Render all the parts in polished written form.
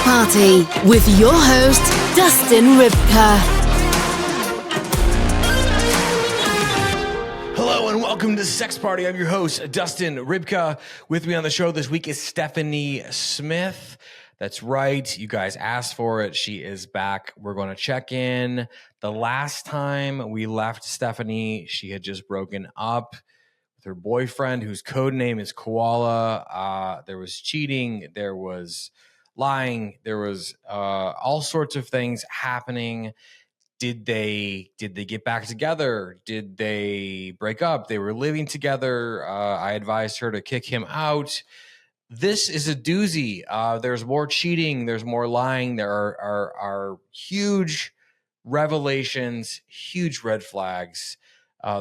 Party with your host, Dustin Rybka. Hello and welcome to Sex Party. I'm your host, Dustin Rybka. With me on the show this week is Stephanie Smith. That's right. You guys asked for it. She is back. We're going to check in. The last time we left Stephanie, she had just broken up with her boyfriend, whose code name is Koala. There was cheating. There was lying. There was all sorts of things happening. Did they get back together? Did they break up? They were living together. I advised her to kick him out. This is a doozy. There's more cheating. There's more lying. There are huge revelations, huge red flags.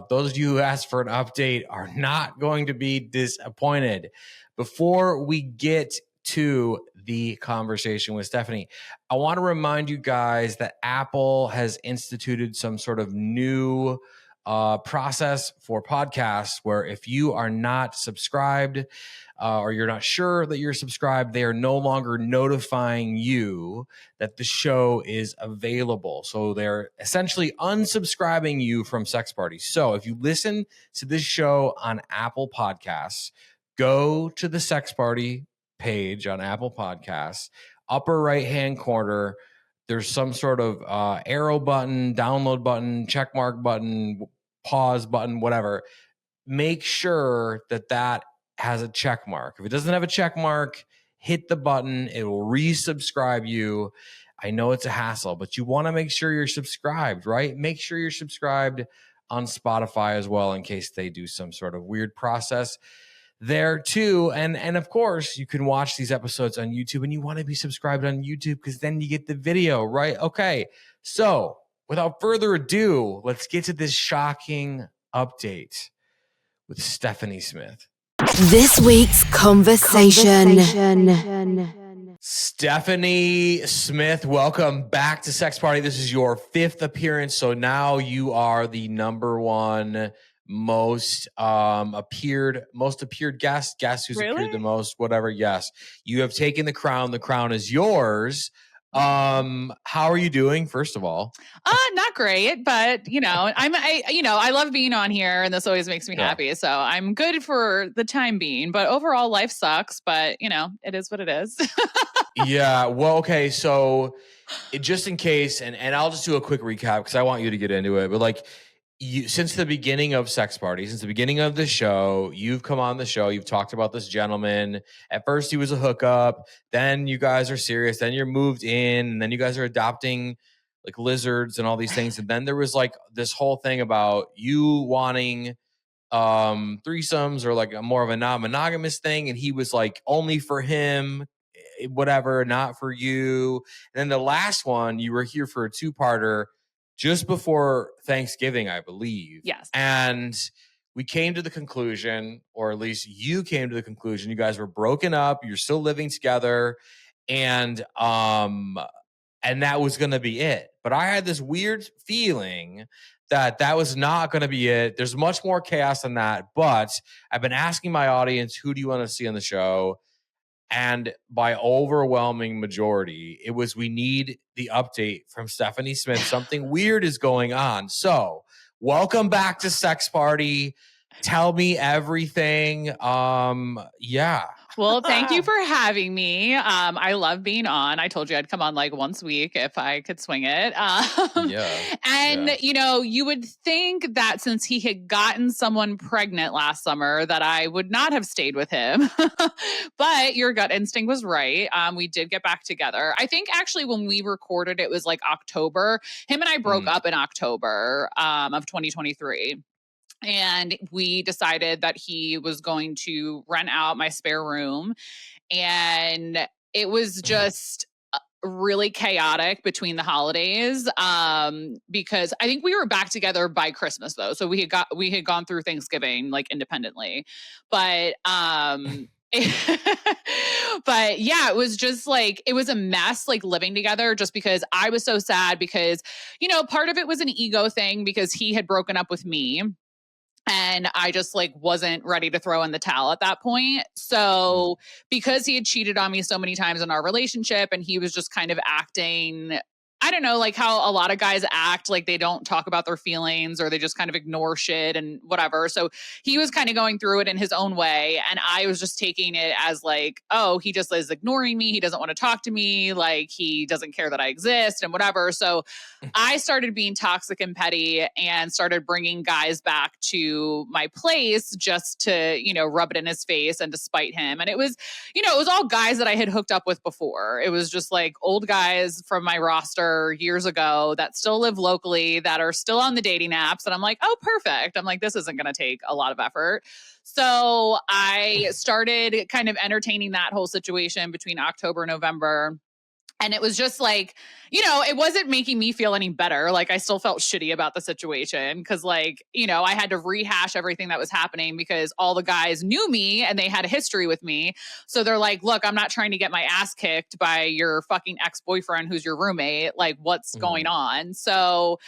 Those of you who asked for an update are not going to be disappointed. Before we get to the conversation with Stephanie, I want to remind you guys that Apple has instituted some sort of new process for podcasts where if you are not subscribed or you're not sure that you're subscribed, they are no longer notifying you that the show is available. So they're essentially unsubscribing you from Sex Party. So if you listen to this show on Apple Podcasts, go to the Sex Party page on Apple Podcasts, upper right-hand corner. There's some sort of arrow button, download button, check mark button, pause button, whatever. Make sure that has a check mark. If it doesn't have a check mark, hit the button. It will resubscribe you. I know it's a hassle, but you want to make sure you're subscribed, right? Make sure you're subscribed on Spotify as well in case they do some sort of weird process there too. And of course, you can watch these episodes on YouTube, and you want to be subscribed on YouTube because then you get the video, right? Okay, so without further ado, let's get to this shocking update with Stephanie Smith. This week's conversation. Stephanie Smith, welcome back to Sex Party. This is your fifth appearance, so now you are the number one most appeared guest who's appeared the most, whatever. Yes, you have taken the crown. The crown is yours. How are you doing, first of all? Not great, but I love being on here, and this always makes me happy. So I'm good for the time being, but overall life sucks, but it is what it is. Yeah. Well, okay. So just in case, and I'll just do a quick recap because I want you to get into it, but since the beginning of Sex Party, since the beginning of the show, you've come on the show. You've talked about this gentleman. At first, he was a hookup. Then you guys are serious. Then you're moved in. And then you guys are adopting like lizards and all these things. And then there was like this whole thing about you wanting threesomes or like a more of a non-monogamous thing. And he was like only for him, whatever, not for you. And then the last one, you were here for a two-parter just before Thanksgiving, I believe. Yes. And we came to the conclusion, or at least you came to the conclusion, you guys were broken up, you're still living together, and that was going to be it. But I had this weird feeling that was not going to be it. There's much more chaos than that, but I've been asking my audience, who do you want to see on the show? And by overwhelming majority, it was, we need the update from Stephanie Smith. Something weird is going on. So welcome back to Sex Party. Tell me everything. Yeah. Well, thank you for having me. I love being on. I told you I'd come on like once a week if I could swing it. You would think that since he had gotten someone pregnant last summer that I would not have stayed with him. But your gut instinct was right. We did get back together. I think actually when we recorded, it was like October. Him and I broke up in October of 2023. And we decided that he was going to rent out my spare room. And it was just really chaotic between the holidays because I think we were back together by Christmas, though. So we had gone through Thanksgiving like independently. But but yeah, it was just like, it was a mess, like living together, just because I was so sad because, part of it was an ego thing because he had broken up with me. And I just like wasn't ready to throw in the towel at that point. So because he had cheated on me so many times in our relationship and he was just kind of acting, I don't know, like how a lot of guys act, like they don't talk about their feelings or they just kind of ignore shit and whatever. So he was kind of going through it in his own way. And I was just taking it as like, oh, he just is ignoring me. He doesn't want to talk to me. Like he doesn't care that I exist and whatever. So I started being toxic and petty and started bringing guys back to my place just to, rub it in his face and to spite him. And it was, it was all guys that I had hooked up with before. It was just like old guys from my roster years ago that still live locally, that are still on the dating apps. And I'm like, oh, perfect. I'm like, this isn't going to take a lot of effort. So I started kind of entertaining that whole situation between October and November. And it was just like, it wasn't making me feel any better. Like I still felt shitty about the situation because like, I had to rehash everything that was happening because all the guys knew me and they had a history with me. So they're like, look, I'm not trying to get my ass kicked by your fucking ex-boyfriend who's your roommate. Like what's going on? So,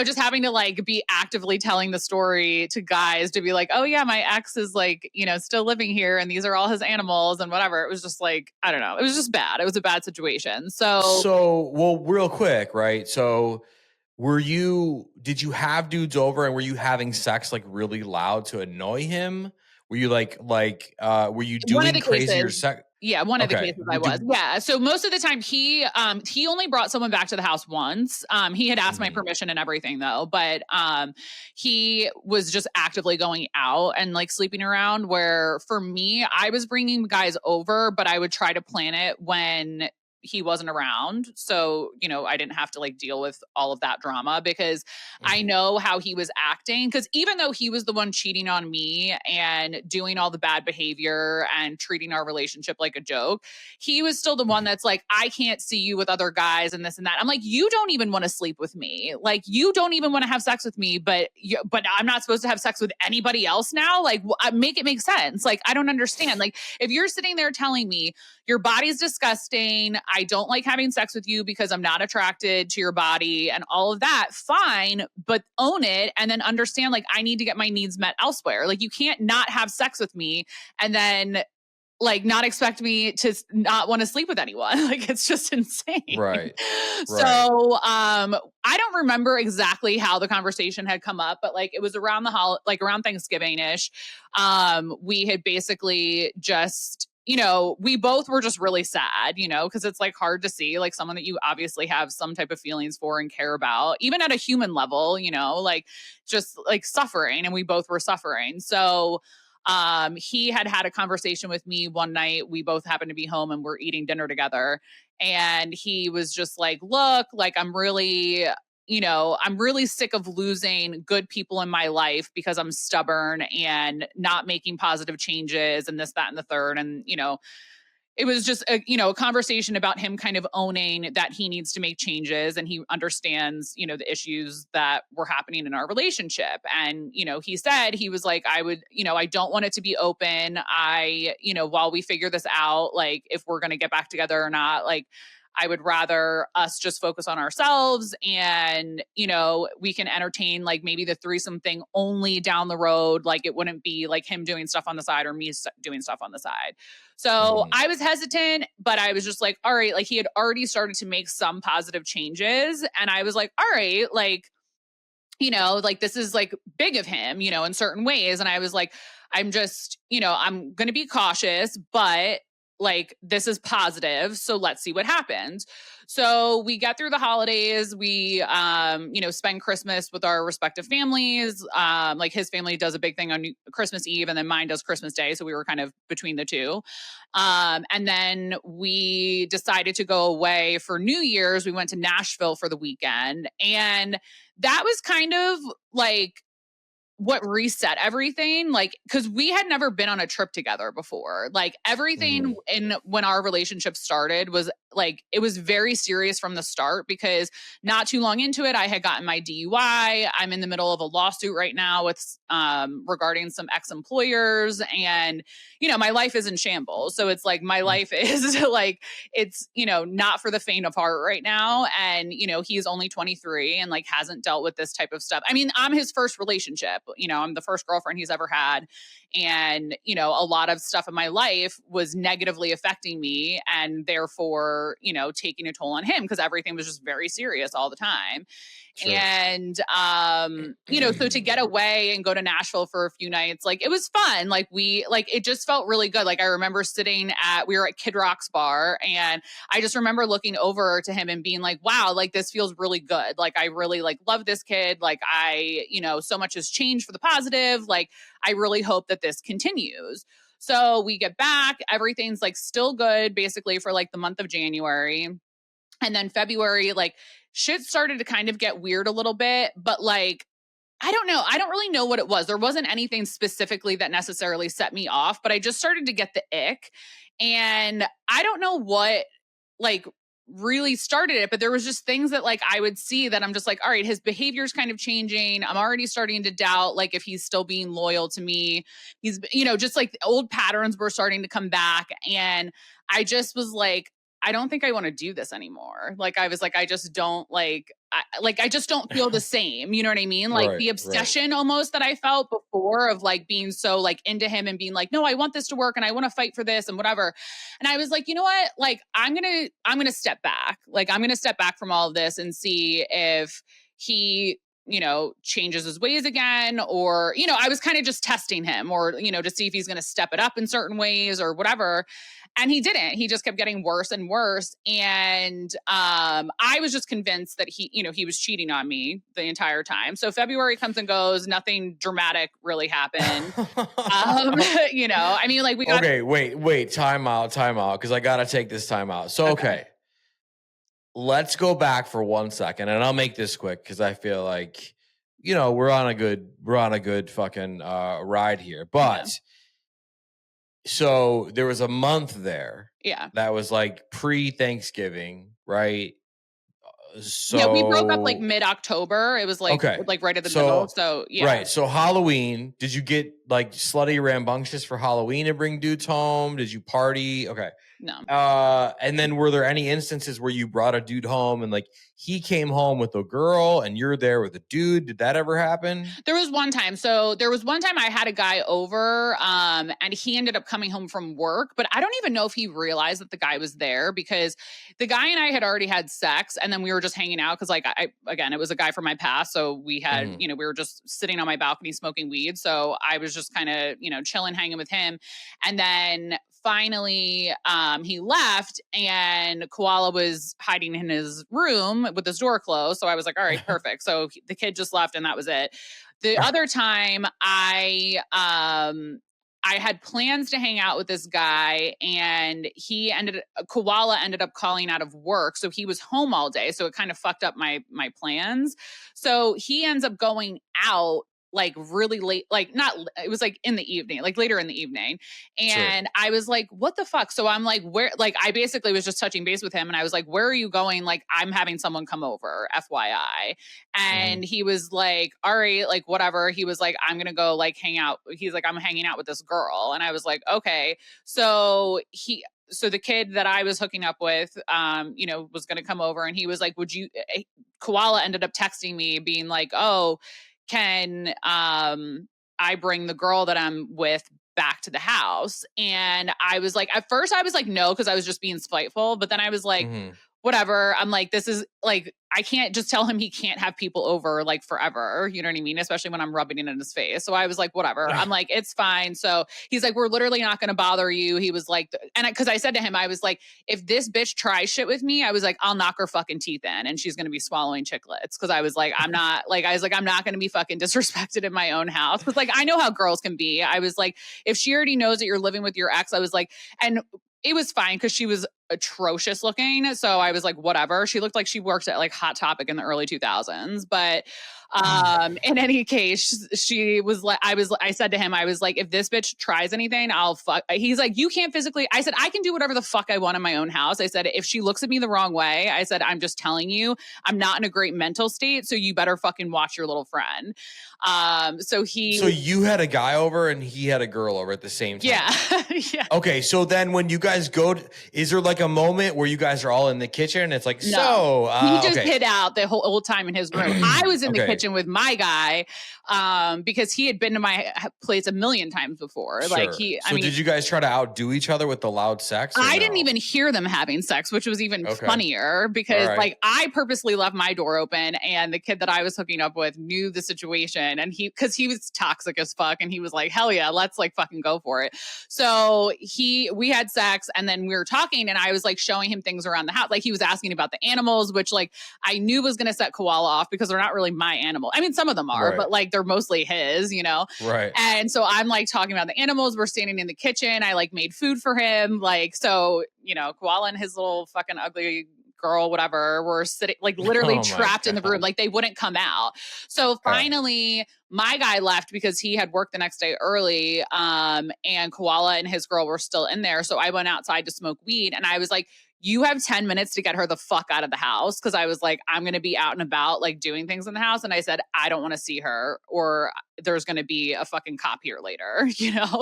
just having to like be actively telling the story to guys to be like, oh yeah, my ex is like, still living here and these are all his animals and whatever. It was just like, I don't know. It was just bad. It was a bad situation. So, well, real quick, right? So did you have dudes over and were you having sex like really loud to annoy him? Were you were you doing crazier sex? Yeah, one of the cases I was. Yeah. So most of the time he only brought someone back to the house once. He had asked my permission and everything though, but he was just actively going out and like sleeping around, where for me, I was bringing guys over, but I would try to plan it when he wasn't around. So, I didn't have to like deal with all of that drama because I know how he was acting. Cause even though he was the one cheating on me and doing all the bad behavior and treating our relationship like a joke, he was still the one that's like, I can't see you with other guys and this and that. I'm like, you don't even want to sleep with me. Like, you don't even want to have sex with me, but I'm not supposed to have sex with anybody else now. Like, make it make sense. Like, I don't understand. Like, if you're sitting there telling me your body's disgusting, I don't like having sex with you because I'm not attracted to your body and all of that, fine, but own it and then understand like I need to get my needs met elsewhere. Like you can't not have sex with me and then like not expect me to not want to sleep with anyone. Like it's just insane. Right. So I don't remember exactly how the conversation had come up, but like it was around around Thanksgiving-ish. We had basically just we both were just really sad, because it's like hard to see like someone that you obviously have some type of feelings for and care about, even at a human level, like just like suffering. And we both were suffering. So he had a conversation with me one night. We both happened to be home and we're eating dinner together. And he was just like, look, like I'm really sick of losing good people in my life because I'm stubborn and not making positive changes and this, that, and the third. And, it was just a conversation about him kind of owning that he needs to make changes and he understands, the issues that were happening in our relationship. And, he said, he was like, I don't want it to be open. While we figure this out, like if we're going to get back together or not, like, I would rather us just focus on ourselves and, we can entertain like maybe the threesome thing only down the road. Like it wouldn't be like him doing stuff on the side or me doing stuff on the side. So I was hesitant, but I was just like, all right, like he had already started to make some positive changes. And I was like, all right, like, like this is like big of him, in certain ways. And I was like, I'm just, I'm going to be cautious, but like this is positive, so let's see what happens. So we get through the holidays. We spend Christmas with our respective families. Like his family does a big thing on Christmas Eve and then mine does Christmas Day, so we were kind of between the two. And then we decided to go away for New Year's. We went to Nashville for the weekend, and that was kind of like what reset everything, like because we had never been on a trip together before. Like everything when our relationship started was like, it was very serious from the start because not too long into it, I had gotten my DUI. I'm in the middle of a lawsuit right now with regarding some ex-employers, and my life is in shambles. So it's like my life is like, it's not for the faint of heart right now. And he's only 23 and like hasn't dealt with this type of stuff. I mean, I'm his first relationship. I'm the first girlfriend he's ever had, and a lot of stuff in my life was negatively affecting me, and therefore taking a toll on him because everything was just very serious all the time. Sure. And so to get away and go to Nashville for a few nights, like, it was fun. Like, it just felt really good. Like, I remember we were at Kid Rock's bar, and I just remember looking over to him and being like, wow, like, this feels really good. Like, I really love this kid. Like, so much has changed for the positive. Like, I really hope that this continues. So we get back, everything's like still good basically for like the month of January. And then February, like, shit started to kind of get weird a little bit, but like, I don't know. I don't really know what it was. There wasn't anything specifically that necessarily set me off, but I just started to get the ick. And I don't know what like really started it, but there was just things that like I would see that I'm just like, all right, his behavior's kind of changing. I'm already starting to doubt like if he's still being loyal to me. He's, just like old patterns were starting to come back. And I just was like, I don't think I want to do this anymore. Like, I was like, I just don't I just don't feel the same. You know what I mean? Like the obsession almost that I felt before of like being so like into him and being like, no, I want this to work and I want to fight for this and whatever. And I was like, you know what? Like, I'm going to step back. Like, I'm going to step back from all of this and see if he changes his ways again, or, I was kind of just testing him, or, to see if he's going to step it up in certain ways or whatever. And he didn't. He just kept getting worse and worse. And I was just convinced that he was cheating on me the entire time. So February comes and goes. Nothing dramatic really happened. I mean, like, we got... Okay, wait. Time out. Because I got to take this time out. So, okay. Let's go back for 1 second, and I'll make this quick because I feel like, we're on a good fucking ride here. But so there was a month there, that was like pre-Thanksgiving, right? So we broke up like mid-October. It was like right at the middle. So right. So Halloween, did you get like slutty rambunctious for Halloween and bring dudes home? Did you party? Okay. No. And then were there any instances where you brought a dude home and like he came home with a girl and you're there with a dude? Did that ever happen? There was one time. So there was one time I had a guy over and he ended up coming home from work, but I don't even know if he realized that the guy was there because the guy and I had already had sex and then we were just hanging out because like it was a guy from my past. So we had, we were just sitting on my balcony smoking weed. So I was just kind of, chilling, hanging with him. And then finally, he left and Koala was hiding in his room with his door closed. So I was like, all right, perfect. So the kid just left and that was it. The other time I had plans to hang out with this guy and Koala ended up calling out of work. So he was home all day. So it kind of fucked up my plans. So he ends up going out like really late, it was like in the evening, like later in the evening. And I was like, what the fuck? So I'm like, where, like, I basically was just touching base with him and I was like, where are you going? Like, I'm having someone come over, FYI. And he was like, all right, like, whatever. He was like, I'm going to go like hang out. He's like, I'm hanging out with this girl. And I was like, okay. So the kid that I was hooking up with, was going to come over and he was like, Koala ended up texting me being like, oh, can I bring the girl that I'm with back to the house? And I was like, at first I was like, no, because I was just being spiteful. But then I was like, whatever. I'm like, this is like, I can't just tell him he can't have people over like forever. You know what I mean? Especially when I'm rubbing it in his face. So I was like, whatever. I'm like, it's fine. So he's like, we're literally not going to bother you. He was like, because I said to him, I was like, if this bitch tries shit with me, I was like, I'll knock her fucking teeth in and she's going to be swallowing chiclets. Cause I was like, I'm not going to be fucking disrespected in my own house. Cause like, I know how girls can be. I was like, if she already knows that you're living with your ex, I was like, and it was fine because she was atrocious looking. So I was like, whatever. She looked like she worked at like Hot Topic in the early 2000s. But In any case, she was like, I said to him, I was like, if this bitch tries anything, I'll fuck. He's like, you can't physically. I said, I can do whatever the fuck I want in my own house. I said, if she looks at me the wrong way, I said, I'm just telling you, I'm not in a great mental state. So you better fucking watch your little friend. So you had a guy over and he had a girl over at the same time. Yeah. Yeah. Okay. So then when you guys go, is there like a moment where you guys are all in the kitchen? It's like, no. He just okay. hid out the whole time in his room. I was in the kitchen with my guy, because he had been to my place a million times before. Sure. Like did you guys try to outdo each other with the loud sex? I didn't even hear them having sex, which was even funnier because like I purposely left my door open and the kid that I was hooking up with knew the situation and because he was toxic as fuck and he was like, hell yeah, let's like fucking go for it. So we had sex and then we were talking and I was like showing him things around the house. Like he was asking about the animals, which like I knew was going to set Koala off because they're not really my animal. I mean, some of them are, but like they're mostly his, Right. And so I'm like talking about the animals. We're standing in the kitchen. I like made food for him. Like, so, Koala and his little fucking ugly girl, whatever, were sitting like literally trapped in the room. Like they wouldn't come out. So finally my guy left because he had work the next day early. And Koala and his girl were still in there. So I went outside to smoke weed and I was like, you have 10 minutes to get her the fuck out of the house. Cause I was like, I'm going to be out and about, like doing things in the house. And I said, I don't want to see her or there's going to be a fucking cop here later,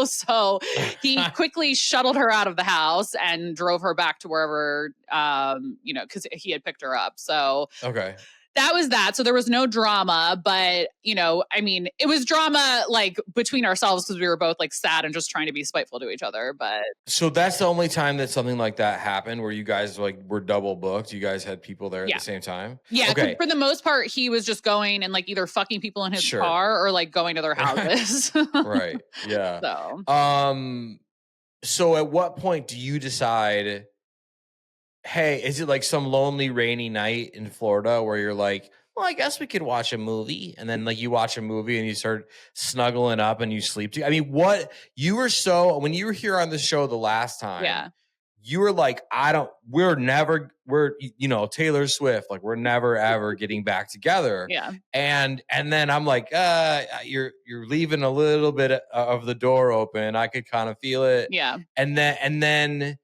So he quickly shuttled her out of the house and drove her back to wherever, cause he had picked her up. So, okay. That was that. So there was no drama, but I mean, it was drama like between ourselves because we were both like sad and just trying to be spiteful to each other. But so that's the only time that something like that happened where you guys like were double booked. You guys had people there at the same time. Yeah. Okay. For the most part, he was just going and like either fucking people in his car or like going to their houses. Right. Yeah. So at what point do you decide, hey, is it like some lonely rainy night in Florida where you're like, well, I guess we could watch a movie, and then like you watch a movie and you start snuggling up and you sleep I mean, when you were here on the show the last time, you were like, we're Taylor Swift, like we're never ever getting back together. Yeah. And then I'm like, you're leaving a little bit of the door open. I could kind of feel it. Yeah. And then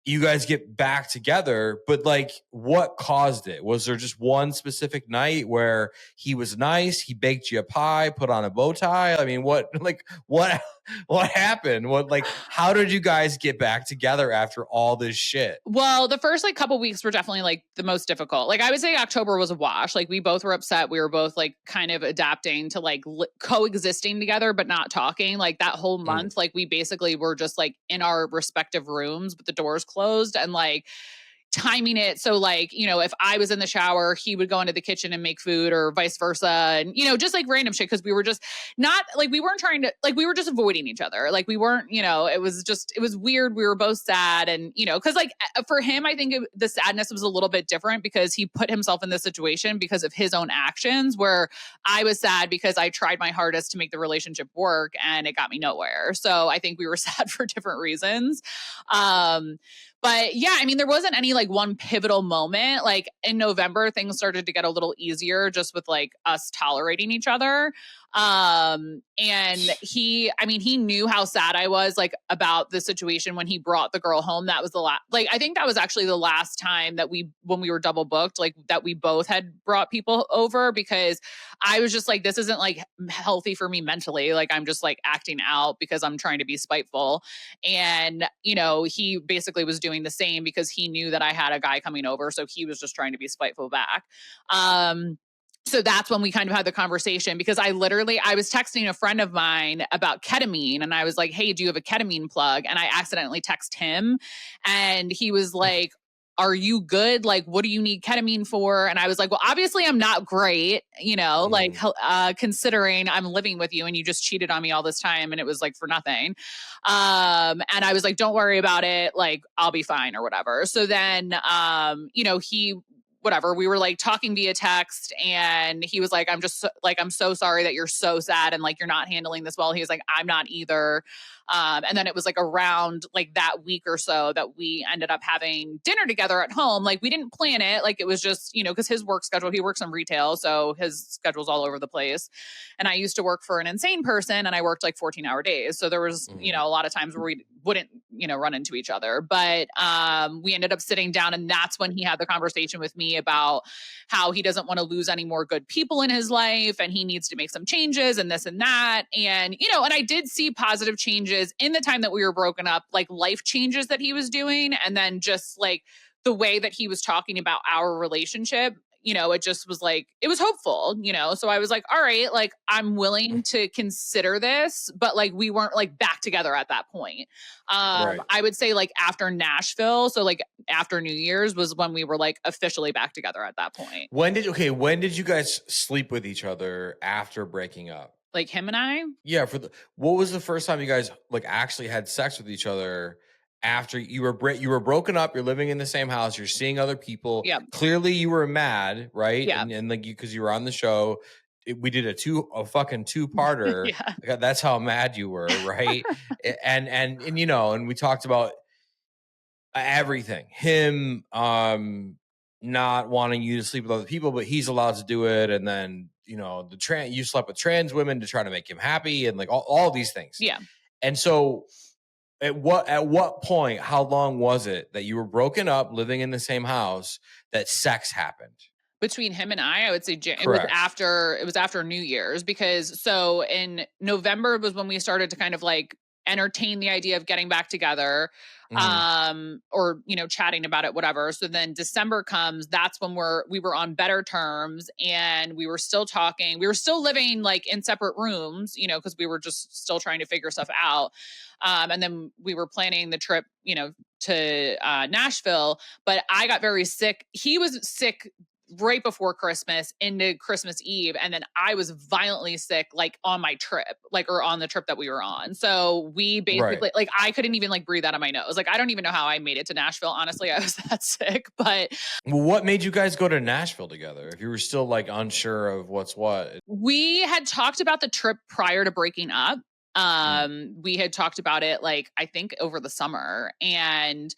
you guys get back together, but like what caused it? Was there just one specific night where he was nice, he baked you a pie, put on a bow tie? I mean, what happened? How did you guys get back together after all this shit? Well, the first like couple weeks were definitely like the most difficult. Like I would say October was a wash. Like we both were upset. We were both like kind of adapting to like coexisting together, but not talking. Like that whole month, like we basically were just like in our respective rooms with the doors closed and like timing it. So like, if I was in the shower, he would go into the kitchen and make food or vice versa. And, just like random shit. Cause we were just not like, we weren't trying to, like, we were just avoiding each other. Like we weren't, it was weird. We were both sad. And, cause like for him, I think the sadness was a little bit different because he put himself in this situation because of his own actions, where I was sad because I tried my hardest to make the relationship work and it got me nowhere. So I think we were sad for different reasons. But yeah, I mean, there wasn't any like one pivotal moment. Like in November, things started to get a little easier just with like us tolerating each other. And he knew how sad I was like about the situation when he brought the girl home. That was the last, like, I think that was actually the last time that when we were double booked, like that we both had brought people over because I was just like, this isn't like healthy for me mentally. Like I'm just like acting out because I'm trying to be spiteful. And, he basically was doing the same because he knew that I had a guy coming over. So he was just trying to be spiteful back. So that's when we kind of had the conversation because I was texting a friend of mine about ketamine and I was like, hey, do you have a ketamine plug? And I accidentally text him and he was like, are you good? Like, what do you need ketamine for? And I was like, well, obviously I'm not great, like considering I'm living with you and you just cheated on me all this time and it was like for nothing. And I was like, don't worry about it. Like, I'll be fine or whatever. So then, we were like talking via text and he was like, I'm so sorry that you're so sad and like, you're not handling this well. He was like, I'm not either. And then it was like around like that week or so that we ended up having dinner together at home. Like we didn't plan it. Like it was just, cause his work schedule, he works in retail. So his schedule's all over the place. And I used to work for an insane person and I worked like 14-hour days. So there was, a lot of times where we wouldn't, run into each other. But we ended up sitting down and that's when he had the conversation with me about how he doesn't want to lose any more good people in his life and he needs to make some changes and this and that. And, and I did see positive changes in the time that we were broken up, like life changes that he was doing. And then just like the way that he was talking about our relationship, it just was like, it was hopeful, So I was like, all right, like I'm willing to consider this, but like we weren't like back together at that point. Right. I would say like after Nashville, so like after New Year's was when we were like officially back together at that point. When did you guys sleep with each other after breaking up? Like him and I? Yeah, what was the first time you guys like actually had sex with each other after you were broken up, you're living in the same house, you're seeing other people. Yeah. Clearly you were mad, right? Yeah. And like because you were on the show. We did a fucking two-parter. Yeah. Like, that's how mad you were, right? and and we talked about everything. Him not wanting you to sleep with other people, but he's allowed to do it. And then, you slept with trans women to try to make him happy and like all these things. Yeah. And so at what point, how long was it that you were broken up, living in the same house, that sex happened? Between him and I would say it was after New Year's, because so in November was when we started to kind of like entertain the idea of getting back together, or chatting about it, whatever. So then December comes, that's when we were on better terms and we were still talking. We were still living like in separate rooms, because we were just still trying to figure stuff out. And then we were planning the trip, to Nashville, but I got very sick. He was sick right before Christmas into Christmas Eve. And then I was violently sick, like on my trip, like, or on the trip that we were on. So we basically, like, I couldn't even like breathe out of my nose. Like, I don't even know how I made it to Nashville. Honestly, I was that sick, but. Well, what made you guys go to Nashville together? If you were still like unsure of what's what. We had talked about the trip prior to breaking up. We had talked about it, like, I think over the summer, and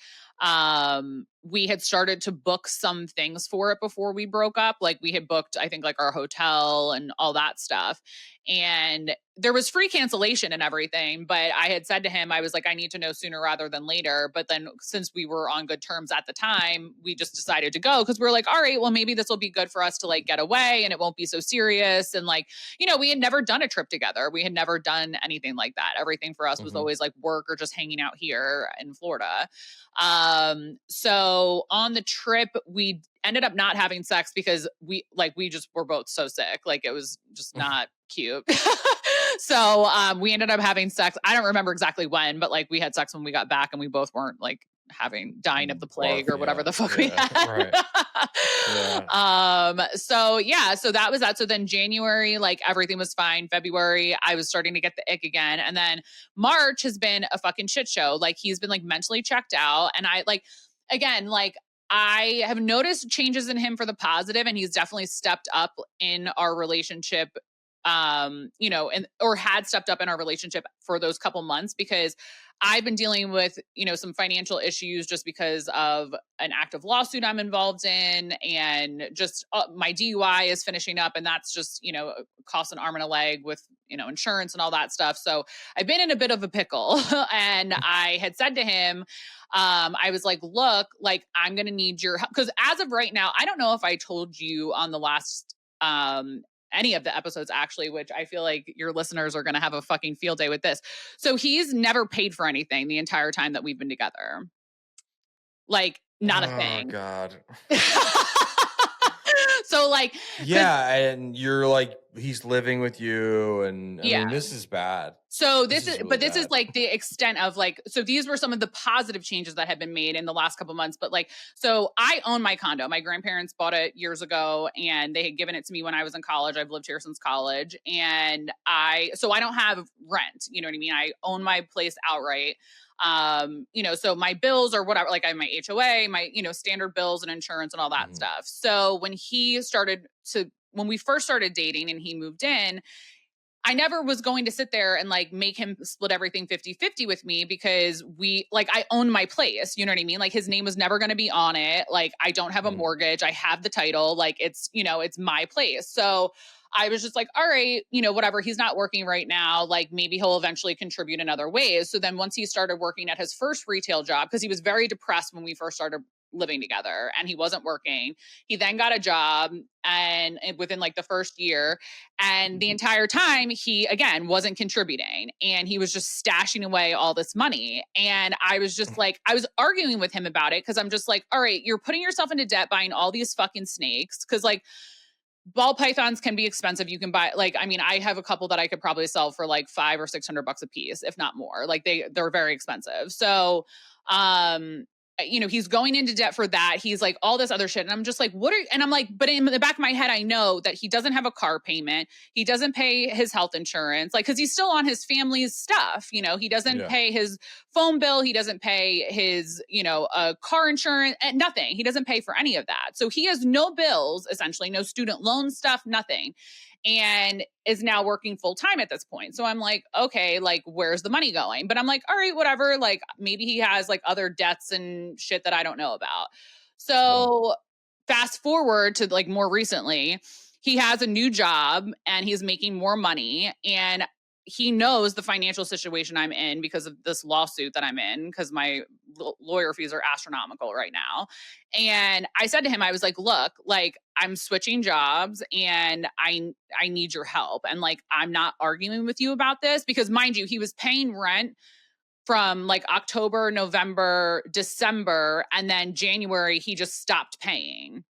we had started to book some things for it before we broke up. Like we had booked, I think, like our hotel and all that stuff. And there was free cancellation and everything. But I had said to him, I was like, I need to know sooner rather than later. But then since we were on good terms at the time, we just decided to go because we were like, all right, well, maybe this will be good for us to like get away and it won't be so serious. And like, we had never done a trip together. We had never done anything like that. Everything for us was always like work or just hanging out here in Florida. So on the trip, we ended up not having sex because we just were both so sick. Like it was just not cute. So, we ended up having sex. I don't remember exactly when, but like we had sex when we got back and we both weren't like dying of the plague or whatever the fuck we had. Right. Yeah. So that was that. So then January, like everything was fine. February, I was starting to get the ick again. And then March has been a fucking shit show. Like he's been like mentally checked out. And I like, again, like I have noticed changes in him for the positive, and he's definitely stepped up in our relationship, or had stepped up in our relationship for those couple months, because I've been dealing with, some financial issues just because of an active lawsuit I'm involved in, and just my DUI is finishing up, and that's just, costs an arm and a leg with, insurance and all that stuff. So I've been in a bit of a pickle. And I had said to him, I was like, look, like I'm going to need your help. Because as of right now, I don't know if I told you on the last, any of the episodes actually, which I feel like your listeners are going to have a fucking field day with this. So he's never paid for anything the entire time that we've been together. Like not a thing. Oh God. So like, yeah. And you're like, he's living with you. And I mean, this is bad. So this is really like the extent of like, so these were some of the positive changes that have been made in the last couple months. But like, so I own my condo. My grandparents bought it years ago and they had given it to me when I was in college. I've lived here since college. And so I don't have rent, you know what I mean? I own my place outright. So my bills or whatever, like I have my HOA, my, standard bills and insurance and all that stuff. So when we first started dating and he moved in, I never was going to sit there and like make him split everything 50-50 with me because I own my place. You know what I mean? Like his name was never going to be on it. Like I don't have a mortgage. I have the title. Like it's my place. So I was just like, all right, whatever. He's not working right now. Like maybe he'll eventually contribute in other ways. So then once he started working at his first retail job, because he was very depressed when we first started living together and he wasn't working. He then got a job and within like the first year, and the entire time he again wasn't contributing and he was just stashing away all this money. And I was just like, I was arguing with him about it because I'm just like, all right, you're putting yourself into debt buying all these fucking snakes. Cause like ball pythons can be expensive. You can buy I have a couple that I could probably sell for like $500 or $600 a piece, if not more. Like they're very expensive. So, he's going into debt for that. He's like all this other shit. And I'm just like, and I'm like, but in the back of my head, I know that he doesn't have a car payment. He doesn't pay his health insurance, like, cause he's still on his family's stuff. He doesn't pay his phone bill. He doesn't pay his, car insurance and nothing. He doesn't pay for any of that. So he has no bills, essentially no student loan stuff, nothing. And is now working full time at this point. So I'm like, okay, like, where's the money going? But I'm like, all right, whatever. Like maybe he has like other debts and shit that I don't know about. So fast forward to like more recently, he has a new job and he's making more money, and he knows the financial situation I'm in because of this lawsuit that I'm in, because my lawyer fees are astronomical right now. And I said to him, I was like, look, like I'm switching jobs and I need your help. And like, I'm not arguing with you about this because, mind you, he was paying rent from like October, November, December, and then January, he just stopped paying.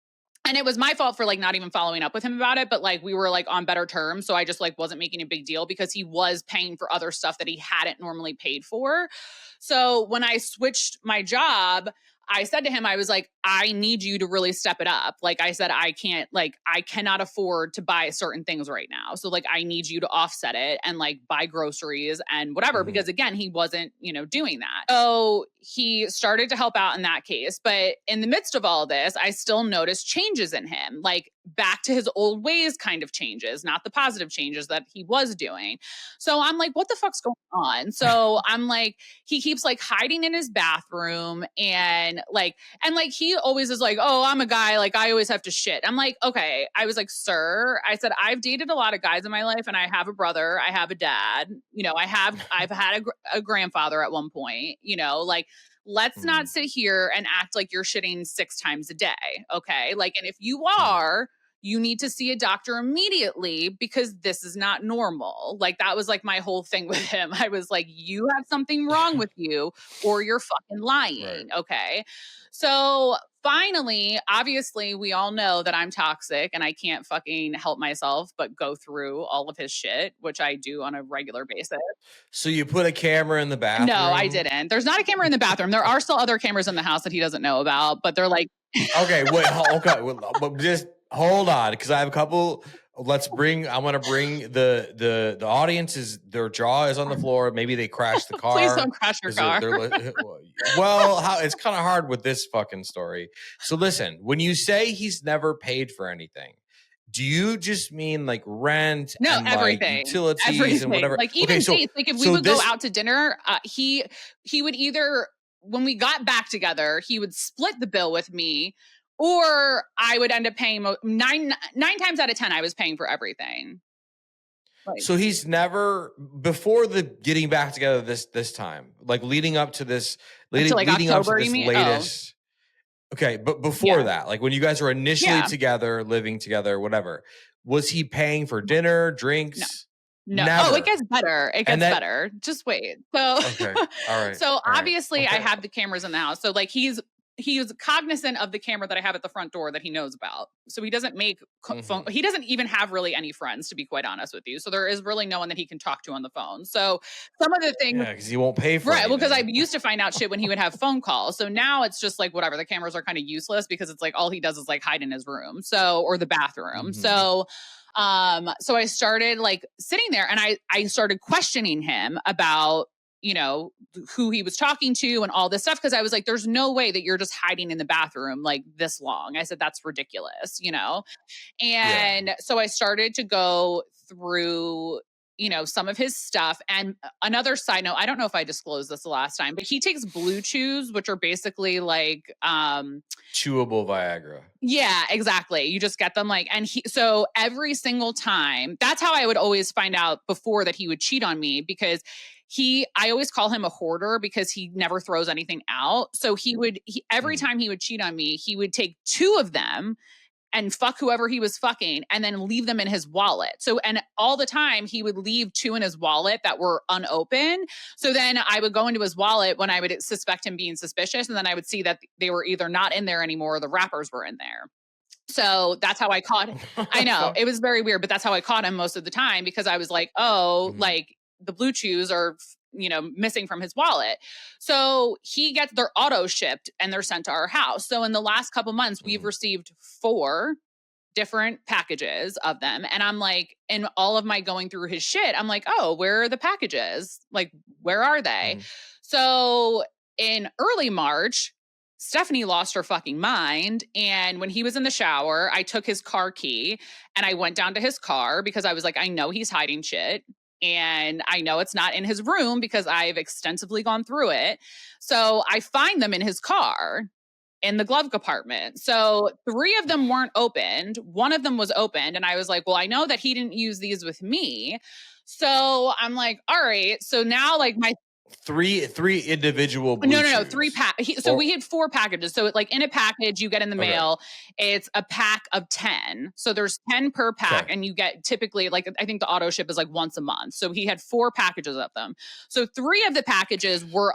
And it was my fault for like not even following up with him about it, but like we were like on better terms. So I just like wasn't making a big deal because he was paying for other stuff that he hadn't normally paid for. So when I switched my job, I said to him, I was like, I need you to really step it up. Like I said, I cannot afford to buy certain things right now. So like, I need you to offset it and like buy groceries and whatever, because again, he wasn't, doing that. So he started to help out in that case. But in the midst of all this, I still noticed changes in him, like back to his old ways kind of changes, not the positive changes that he was doing. So I'm like, what the fuck's going on? So I'm like, he keeps like hiding in his bathroom and he always is like, oh, I'm a guy, like I always have to shit. I'm like, okay. I was like, sir, I said, I've dated a lot of guys in my life and I have a brother, I have a dad, I've had a grandfather at one point, like, let's not sit here and act like you're shitting 6 times a day. Okay. Like, and if you are, you need to see a doctor immediately because this is not normal. Like that was like my whole thing with him. I was like, you have something wrong with you or you're fucking lying. Right. Okay. So finally, obviously we all know that I'm toxic and I can't fucking help myself but go through all of his shit, which I do on a regular basis. So you put a camera in the bathroom? No, I didn't. There's not a camera in the bathroom. There are still other cameras in the house that he doesn't know about, but they're like, okay, wait, okay. Well, just hold on, because I have a couple. I want to bring the audience their jaw is on the floor. Maybe they crashed the car. Please don't crash your car. It's kind of hard with this fucking story. So listen, when you say he's never paid for anything, do you just mean like rent? No, and everything, like utilities and whatever. Like even dates. Like if we would go out to dinner, he would either, when we got back together, he would split the bill with me, or I would end up paying 9 times out of 10. I was paying for everything. Right. So he's never, before the getting back together this time, like leading up to this, leading October, up to this latest. Oh. Okay, but before that, like when you guys were initially together, living together, whatever, was he paying for dinner, drinks? No. Never. Oh, it gets better. It gets better. Just wait. So, okay. All right. So obviously I have the cameras in the house. So like he's cognizant of the camera that I have at the front door that he knows about. So he doesn't make phone. He doesn't even have really any friends, to be quite honest with you. So there is really no one that he can talk to on the phone. So some of the things, because he won't pay for it. Right. Well, because I used to find out shit when he would have phone calls. So now it's just like whatever. The cameras are kind of useless because it's like all he does is like hide in his room. So, or the bathroom. So I started like sitting there and I started questioning him about, who he was talking to and all this stuff. Cause I was like, there's no way that you're just hiding in the bathroom like this long. I said, that's ridiculous, And so I started to go through, some of his stuff. And another side note, I don't know if I disclosed this the last time, but he takes BlueChews, which are basically like chewable Viagra. Yeah, exactly. You just get them so every single time, that's how I would always find out before that he would cheat on me, because I always call him a hoarder because he never throws anything out. So every time he would cheat on me, he would take 2 of them and fuck whoever he was fucking and then leave them in his wallet. So, and all the time he would leave 2 in his wallet that were unopened. So then I would go into his wallet when I would suspect him being suspicious. And then I would see that they were either not in there anymore or the wrappers were in there. So that's how I caught him. I know it was very weird, but that's how I caught him most of the time, because I was like, like the BlueChews are, missing from his wallet. So they're auto shipped and they're sent to our house. So in the last couple months, we've received 4 different packages of them. And I'm like, in all of my going through his shit, I'm like, oh, where are the packages? Like, where are they? So in early March, Stephanie lost her fucking mind. And when he was in the shower, I took his car key and I went down to his car because I was like, I know he's hiding shit. And I know it's not in his room because I've extensively gone through it. So I find them in his car in the glove compartment. So 3 of them weren't opened. 1 of them was opened. And I was like, well, I know that he didn't use these with me. So I'm like, all right. So now my three individual No, 3 so we had 4 packages. So in a package you get in the mail, it's a pack of 10. So there's 10 per pack, and you get typically I think the auto ship is once a month. So he had 4 packages of them. So 3 of the packages were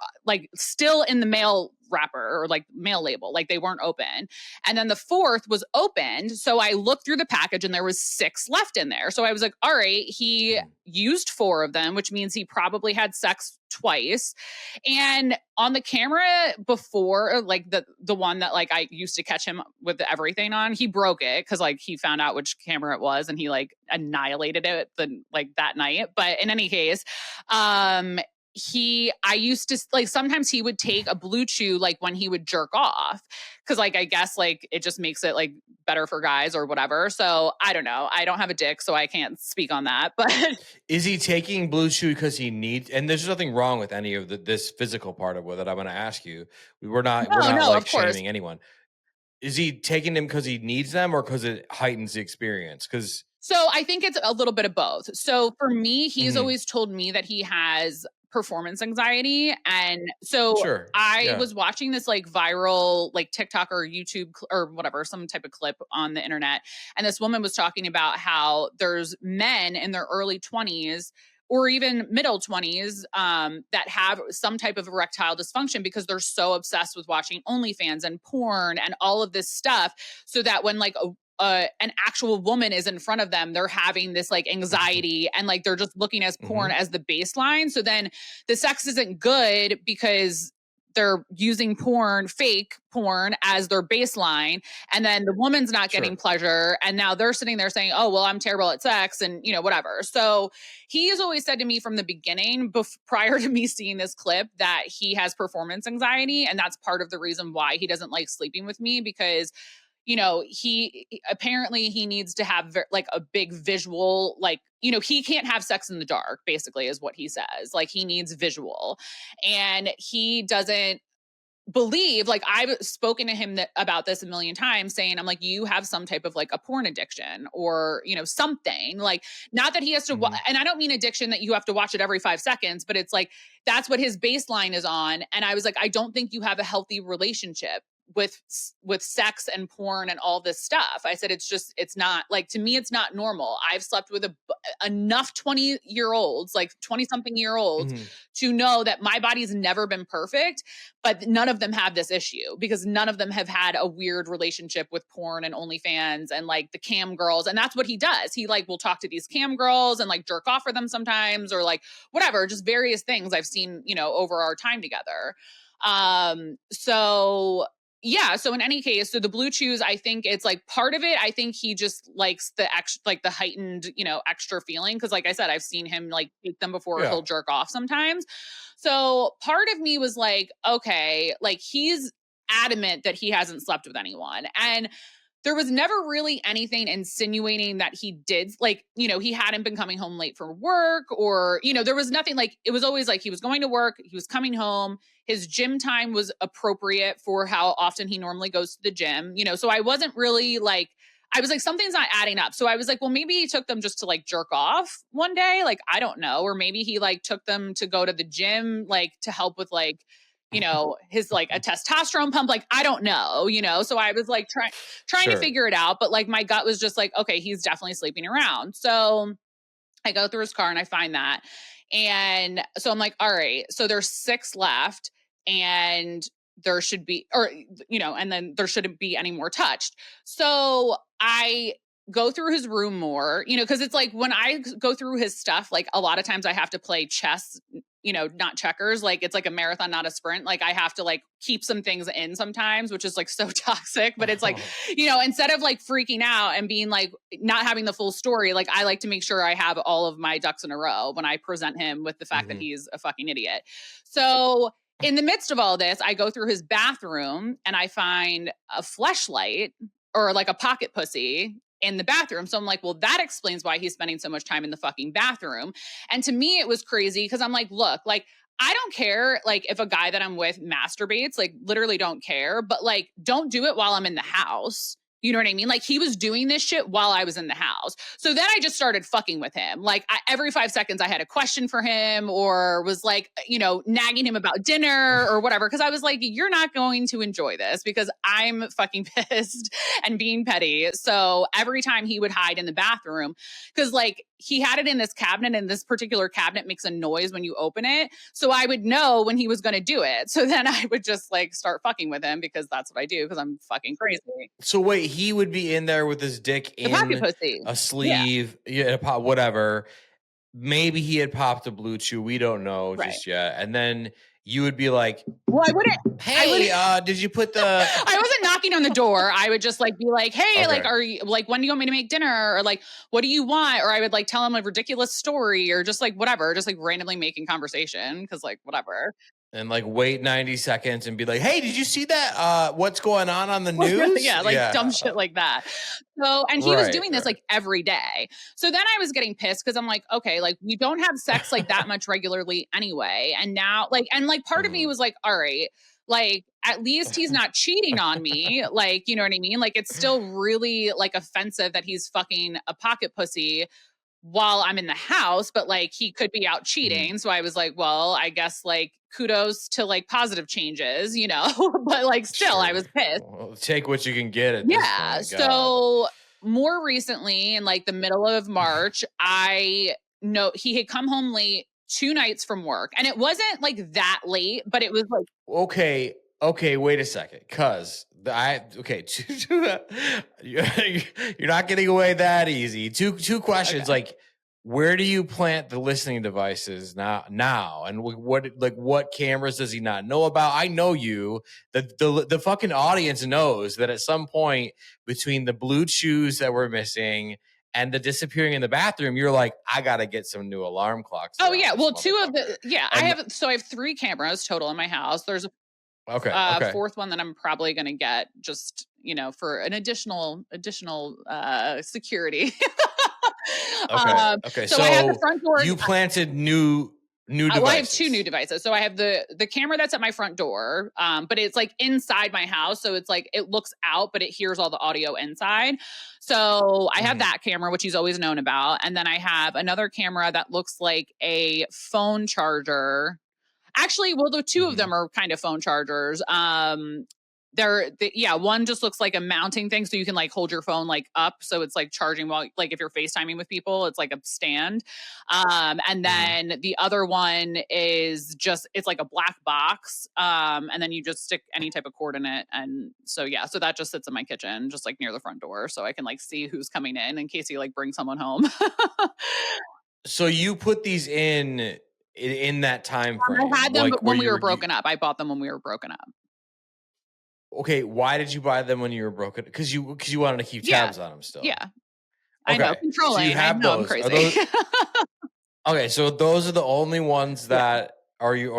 still in the mail wrapper or mail label, they weren't open. And then the 4th was opened. So I looked through the package and there was 6 left in there. So I was like, all right, he used 4 of them, which means he probably had sex twice. And on the camera before, the one that I used to catch him with everything on, he broke it because he found out which camera it was and he annihilated it that night. But in any case, I used to sometimes he would take a BlueChew when he would jerk off, because I guess it just makes it better for guys or whatever. So I don't know. I don't have a dick, so I can't speak on that. But is he taking BlueChew because he needs? And there's nothing wrong with any of this physical part of it that I'm going to ask you. We're not shaming anyone. Is he taking them because he needs them or because it heightens the experience? So I think it's a little bit of both. So for me, he's always told me that he has performance anxiety. And so I was watching this viral TikTok or YouTube or whatever, some type of clip on the internet. And this woman was talking about how there's men in their early 20s or even middle 20s that have some type of erectile dysfunction because they're so obsessed with watching OnlyFans and porn and all of this stuff, so that when an actual woman is in front of them, they're having this anxiety and they're just looking as porn as the baseline. So then the sex isn't good because they're using fake porn as their baseline. And then the woman's not getting pleasure. And now they're sitting there saying, oh, well, I'm terrible at sex and, whatever. So he has always said to me from the beginning, prior to me seeing this clip, that he has performance anxiety. And that's part of the reason why he doesn't like sleeping with me, because he apparently he needs to have a big visual, he can't have sex in the dark, basically, is what he says. He needs visual, and he doesn't believe, I've spoken to him about this a million times, saying, I'm you have some type of a porn addiction or, something, not that he has to, and I don't mean addiction that you have to watch it every 5 seconds, but it's that's what his baseline is on. And I was I don't think you have a healthy relationship with sex and porn and all this stuff. I said, it's not to me, it's not normal. I've slept with enough 20-year-olds, 20 something year olds to know that my body's never been perfect, but none of them have this issue because none of them have had a weird relationship with porn and OnlyFans and the cam girls. And that's what he does. He will talk to these cam girls and jerk off for them sometimes, or whatever, just various things I've seen, over our time together. So in any case, so the BlueChews, I think it's part of it. I think he just likes the the heightened, extra feeling. Cause like I said, I've seen him take them before he'll jerk off sometimes. So part of me was okay, he's adamant that he hasn't slept with anyone. And there was never really anything insinuating that he did, like, you know, he hadn't been coming home late from work, or, you know, there was nothing, like, it was always like he was going to work, he was coming home, his gym time was appropriate for how often he normally goes to the gym, you know, so I wasn't really like, I was like, something's not adding up. So I was like, well, maybe he took them just to like jerk off one day. Like, I don't know. Or maybe he like took them to go to the gym, like to help with like, you know, his like a testosterone pump. Like, I don't know, you know? So I was like trying to figure it out. But like my gut was just like, okay, he's definitely sleeping around. So I go through his car and I find that. And so I'm like, all right, so there's 6 left. And there should be, or, you know, and then there shouldn't be any more touched. So I go through his room more, you know, because it's like when I go through his stuff, like a lot of times I have to play chess, you know, not checkers. Like it's like a marathon, not a sprint. Like I have to like keep some things in sometimes, which is like so toxic. But it's like, you know, instead of like freaking out and being like not having the full story, like I like to make sure I have all of my ducks in a row when I present him with the fact that he's a fucking idiot. So in the midst of all this, I go through his bathroom and I find a fleshlight or like a pocket pussy in the bathroom. So I'm like, well, that explains why he's spending so much time in the fucking bathroom. And to me, it was crazy because I'm like, look, like, I don't care, like, if a guy that I'm with masturbates, like, literally don't care, but like, don't do it while I'm in the house. You know what I mean? Like he was doing this shit while I was in the house. So then I just started fucking with him. Like every 5 seconds I had a question for him or was like, you know, nagging him about dinner or whatever. Cause I was like, you're not going to enjoy this because I'm fucking pissed and being petty. So every time he would hide in the bathroom, cause like he had it in this cabinet and this particular cabinet makes a noise when you open it. So I would know when he was going to do it. So then I would just like start fucking with him because that's what I do. Cause I'm fucking crazy. So wait, he would be in there with his dick in a sleeve, whatever. Maybe he had popped a blue chew. We don't know just yet. And then you would be like, well, I wouldn't. Hey, did you put the? I wasn't knocking on the door. I would just like be like, hey, like, are you like, when do you want me to make dinner? Or like, what do you want? Or I would like tell him a ridiculous story or just like whatever, just like randomly making conversation because like whatever. And like wait 90 seconds and be like, hey, did you see that? What's going on the news? Yeah, dumb shit like that. So, and he was doing this like every day. So then I was getting pissed because I'm like, okay, like we don't have sex like that much regularly anyway. And now like, and like part of me was like, all right, like at least he's not cheating on me. Like, you know what I mean? Like it's still really like offensive that he's fucking a pocket pussy while I'm in the house, but like he could be out cheating. So I was like, well, I guess like kudos to like positive changes, you know, but like still I was pissed. Well, take what you can get at this point. So more recently in like the middle of March, I know he had come home late 2 nights from work and it wasn't like that late, but it was like, okay, wait a second. Cause you're not getting away that easy. Two questions. Like, where do you plant the listening devices now? And what cameras does he not know about? I know you. The fucking audience knows that at some point between the BlueChews that we're missing and the disappearing in the bathroom, you're like, I gotta get some new alarm clocks. Oh yeah, well, 2 of the I have 3 cameras total in my house. There's a fourth one that I'm probably going to get just, you know, for an additional security. So I have the front door. You planted new devices. Well, I have 2 new devices. So I have the camera that's at my front door, but it's like inside my house. So it's like, it looks out, but it hears all the audio inside. So I have that camera, which he's always known about. And then I have another camera that looks like a phone charger. Actually, well, the 2 of them are kind of phone chargers. One just looks like a mounting thing, so you can like hold your phone like up, so it's like charging while like if you're FaceTiming with people, it's like a stand. And then the other one is just it's like a black box, and then you just stick any type of cord in it, and so that just sits in my kitchen, just like near the front door, so I can like see who's coming in case he like brings someone home. So you put these in that time frame. I had them when we were broken up. I bought them when we were broken up. Okay, why did you buy them when you were broken? Because you wanted to keep tabs on them still. Yeah, I know, controlling. So you have those. I'm crazy. Okay, so those are the only ones that Are you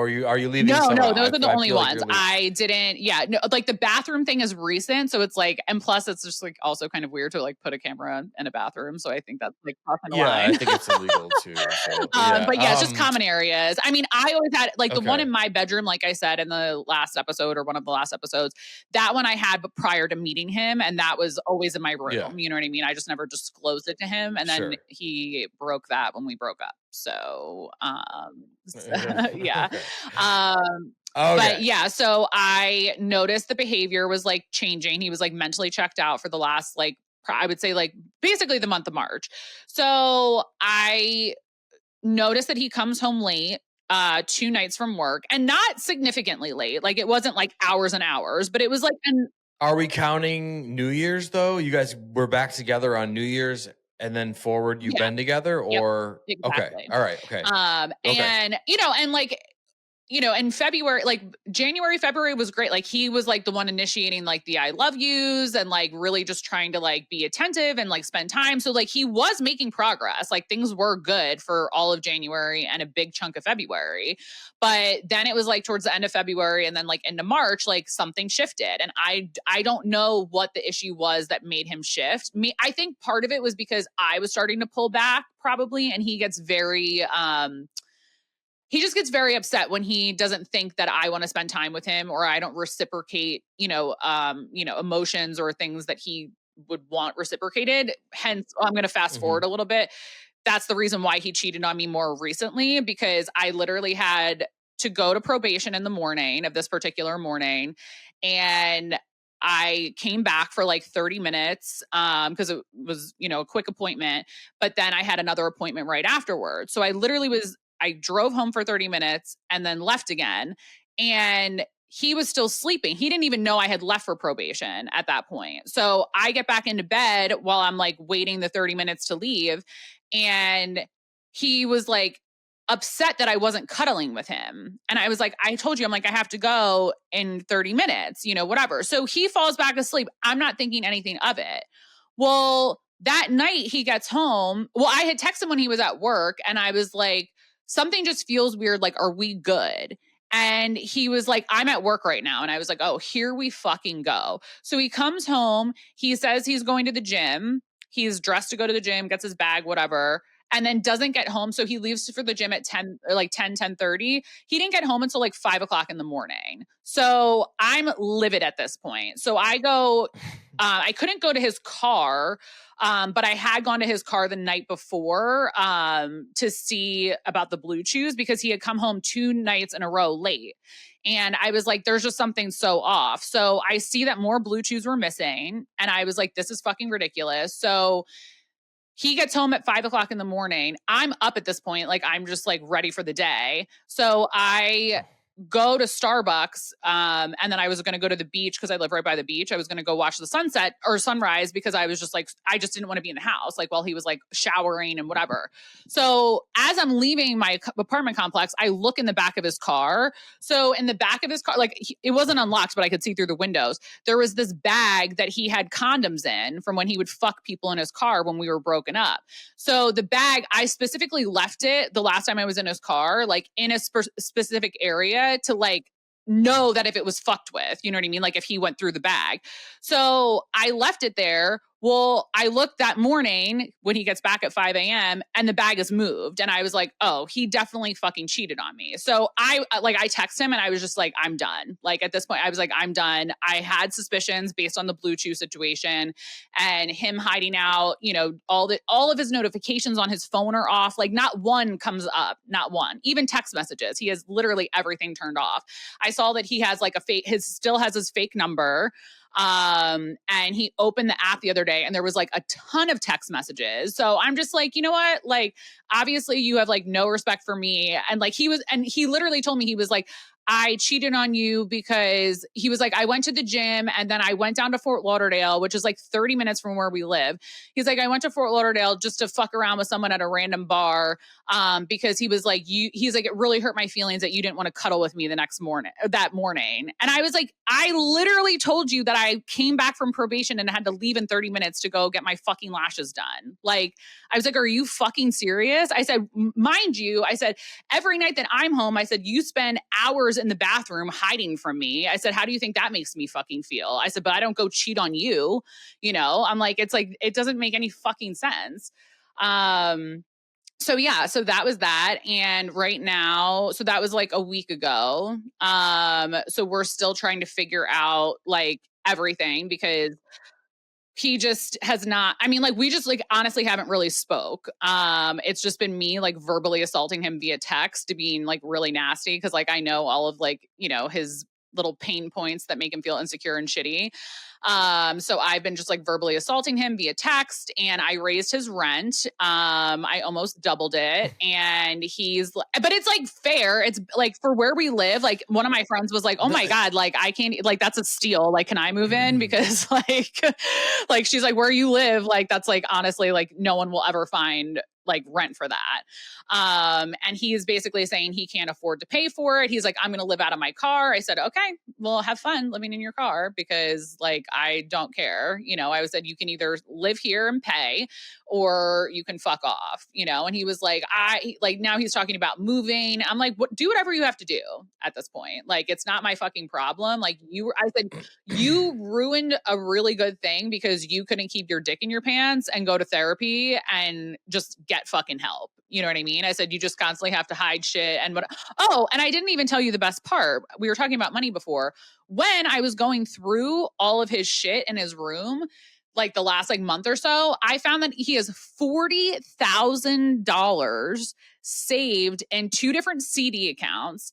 leaving No, some no, out? those are the I only feel like ones. you're leaving. I didn't, yeah, no, like the bathroom thing is recent. So it's like, and plus it's just like also kind of weird to like put a camera in a bathroom. So I think that's like crossing the Yeah, I line. think it's illegal too. So yeah. But yeah, it's just common areas. I mean, I always had like the one Okay. in my bedroom, like I said in the last episode or one of the last episodes, that one I had but prior to meeting him, and that was always in my Yeah. room. You know what I mean? I just never disclosed it to him, and then Sure. he broke that when we broke up. So yeah. Okay. Um but Okay. yeah, so I noticed the behavior was like changing. He was like mentally checked out for the last like I would say like basically the month of March. So I noticed that he comes home late 2 nights from work, and not significantly late. Like it wasn't like hours and hours, but it was like an Are we counting New Year's though? You guys were back together on New Year's and then forward you've yeah, been together, yep, or okay. exactly. All right. Okay. Okay. And and like in February, like January, February was great. Like he was like the one initiating like the I love yous and like really just trying to like be attentive and like spend time. So like he was making progress. Like things were good for all of January and a big chunk of February. But then it was like towards the end of February and then like into March, like something shifted. And I don't know what the issue was that made him shift. I think part of it was because I was starting to pull back probably, and he gets very he just gets very upset when he doesn't think that I want to spend time with him, or I don't reciprocate, emotions or things that he would want reciprocated. Hence, I'm going to fast Hmm. forward a little bit. That's the reason why he cheated on me more recently, because I literally had to go to probation in the morning of this particular morning. And I came back for like 30 minutes because it was, a quick appointment. But then I had another appointment right afterwards. So I drove home for 30 minutes and then left again. And he was still sleeping. He didn't even know I had left for probation at that point. So I get back into bed while I'm like waiting the 30 minutes to leave. And he was like upset that I wasn't cuddling with him. And I was like, I told you, I'm like, I have to go in 30 minutes, whatever. So he falls back asleep. I'm not thinking anything of it. Well, that night he gets home. Well, I had texted him when he was at work, and I was like, something just feels weird. Like, are we good? And he was like, I'm at work right now. And I was like, oh, here we fucking go. So he comes home. He says he's going to the gym. He's dressed to go to the gym, gets his bag, whatever, and then doesn't get home. So he leaves for the gym at 10 or like 10:30. He didn't get home until like 5 o'clock in the morning. So I'm livid at this point. So I go, I couldn't go to his car. But I had gone to his car the night before to see about the BlueChews, because he had come home 2 nights in a row late. And I was like, there's just something so off. So I see that more BlueChews were missing. And I was like, this is fucking ridiculous. So he gets home at 5 o'clock in the morning. I'm up at this point. Like, I'm just like ready for the day. So I go to Starbucks. And then I was going to go to the beach because I live right by the beach. I was going to go watch the sunset or sunrise because I was just like, I just didn't want to be in the house, like while he was like showering and whatever. So as I'm leaving my apartment complex, I look in the back of his car. So in the back of his car, like it wasn't unlocked, but I could see through the windows. There was this bag that he had condoms in from when he would fuck people in his car when we were broken up. So the bag, I specifically left it the last time I was in his car, like in a specific area to like know that if it was fucked with, you know what I mean? Like if he went through the bag. So I left it there. Well, I looked that morning when he gets back at 5 a.m. and the bag is moved. And I was like, oh, he definitely fucking cheated on me. So I text him and I was just like, I'm done. Like at this point, I was like, I'm done. I had suspicions based on the BlueChew situation and him hiding out, all of his notifications on his phone are off. Like not one comes up, not one, even text messages. He has literally everything turned off. I saw that he has like still has his fake number. And he opened the app the other day and there was like a ton of text messages. So I'm just like, you know what? Like, obviously you have like no respect for me. And like he literally told me, he was like, I cheated on you because he was like, I went to the gym and then I went down to Fort Lauderdale, which is like 30 minutes from where we live. He's like, I went to Fort Lauderdale just to fuck around with someone at a random bar. Because he was like, he's like, it really hurt my feelings that you didn't want to cuddle with me that morning. And I was like, I literally told you that I came back from probation and had to leave in 30 minutes to go get my fucking lashes done. Like, I was like, are you fucking serious? I said, mind you, I said, every night that I'm home, I said, you spend hours in the bathroom hiding from me. I said, how do you think that makes me fucking feel? I said, but I don't go cheat on you. You know, I'm like, it's like, it doesn't make any fucking sense. So yeah, so that was that. And right now, so that was like a week ago. So we're still trying to figure out like everything because he just has not, I mean, like we just like honestly haven't really spoke. It's just been me like verbally assaulting him via text to being like really nasty. Cause like I know all of like, you know, his little pain points that make him feel insecure and shitty. So I've been just like verbally assaulting him via text and I raised his rent. I almost doubled it and but it's like fair. It's like for where we live, like one of my friends was like, oh my God, like I can't, like that's a steal. Like, can I move in? Because like she's like, where you live, like that's like honestly, like no one will ever find like rent for that. And he is basically saying he can't afford to pay for it. He's like, I'm going to live out of my car. I said, okay, well, have fun living in your car because like, I don't care. You know, I said, you can either live here and pay or you can fuck off, you know? And he was like, now he's talking about moving. I'm like, do whatever you have to do at this point. Like, it's not my fucking problem. Like I said, you ruined a really good thing because you couldn't keep your dick in your pants and go to therapy and just get fucking help. You know what I mean? I said, you just constantly have to hide shit. And and I didn't even tell you the best part. We were talking about money before. When I was going through all of his shit in his room, like the last like month or so, I found that he has $40,000 saved in 2 different CD accounts.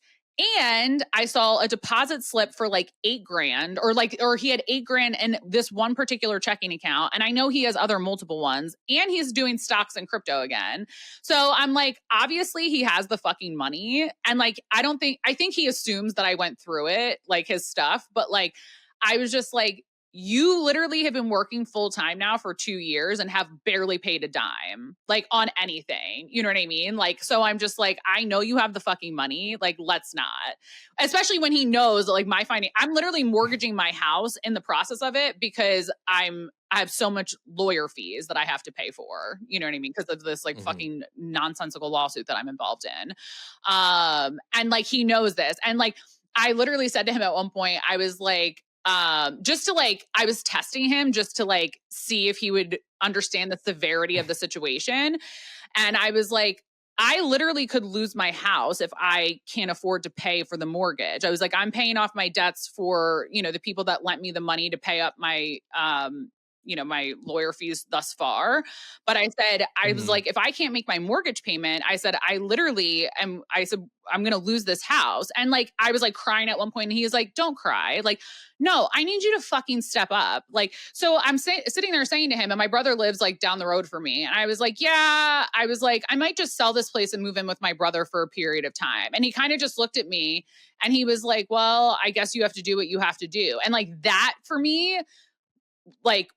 And I saw a deposit slip for like $8,000 or he had $8,000 in this one particular checking account. And I know he has other multiple ones and he's doing stocks and crypto again. So I'm like, obviously he has the fucking money. And like, I think he assumes that I went through it, like his stuff, but like, I was just like, you literally have been working full time now for 2 years and have barely paid a dime, like on anything. You know what I mean? Like, so I'm just like, I know you have the fucking money. Like, let's not, especially when he knows like I'm literally mortgaging my house in the process of it because I have so much lawyer fees that I have to pay for, you know what I mean? Because of this like fucking nonsensical lawsuit that I'm involved in. And like, he knows this. And like, I literally said to him at one point, I was like, just to like, I was testing him just to like see if he would understand the severity of the situation. And I was like, I literally could lose my house if I can't afford to pay for the mortgage. I was like, I'm paying off my debts for, you know, the people that lent me the money to pay up my, my lawyer fees thus far. But I said, I was like, if I can't make my mortgage payment, I said, I'm going to lose this house. And like, I was like crying at one point and he was like, don't cry. Like, no, I need you to fucking step up. Like, so I'm sitting there saying to him, and my brother lives like down the road from me. And I was like, yeah, I might just sell this place and move in with my brother for a period of time. And he kind of just looked at me and he was like, well, I guess you have to do what you have to do. And like that for me, like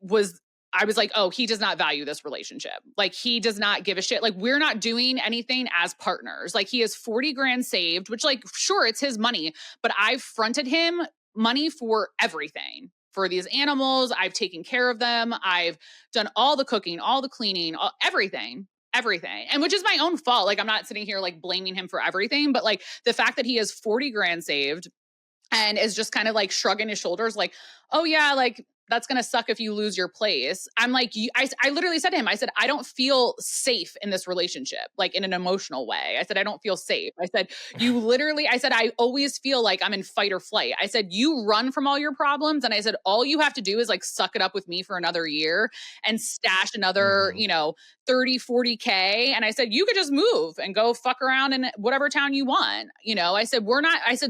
I was like, oh, he does not value this relationship. Like he does not give a shit. Like we're not doing anything as partners. Like he has $40,000 saved, which like, sure, it's his money, but I've fronted him money for everything. For these animals, I've taken care of them. I've done all the cooking, all the cleaning, everything. And which is my own fault. Like I'm not sitting here like blaming him for everything, but like the fact that he has $40,000 saved and is just kind of like shrugging his shoulders like, oh yeah, like that's going to suck if you lose your place. I'm like, I literally said to him, I said, I don't feel safe in this relationship, like in an emotional way. I said, I don't feel safe. I said, I always feel like I'm in fight or flight. I said, you run from all your problems. And I said, all you have to do is like suck it up with me for another year and stash another, 30, 40K. And I said, you could just move and go fuck around in whatever town you want. I said,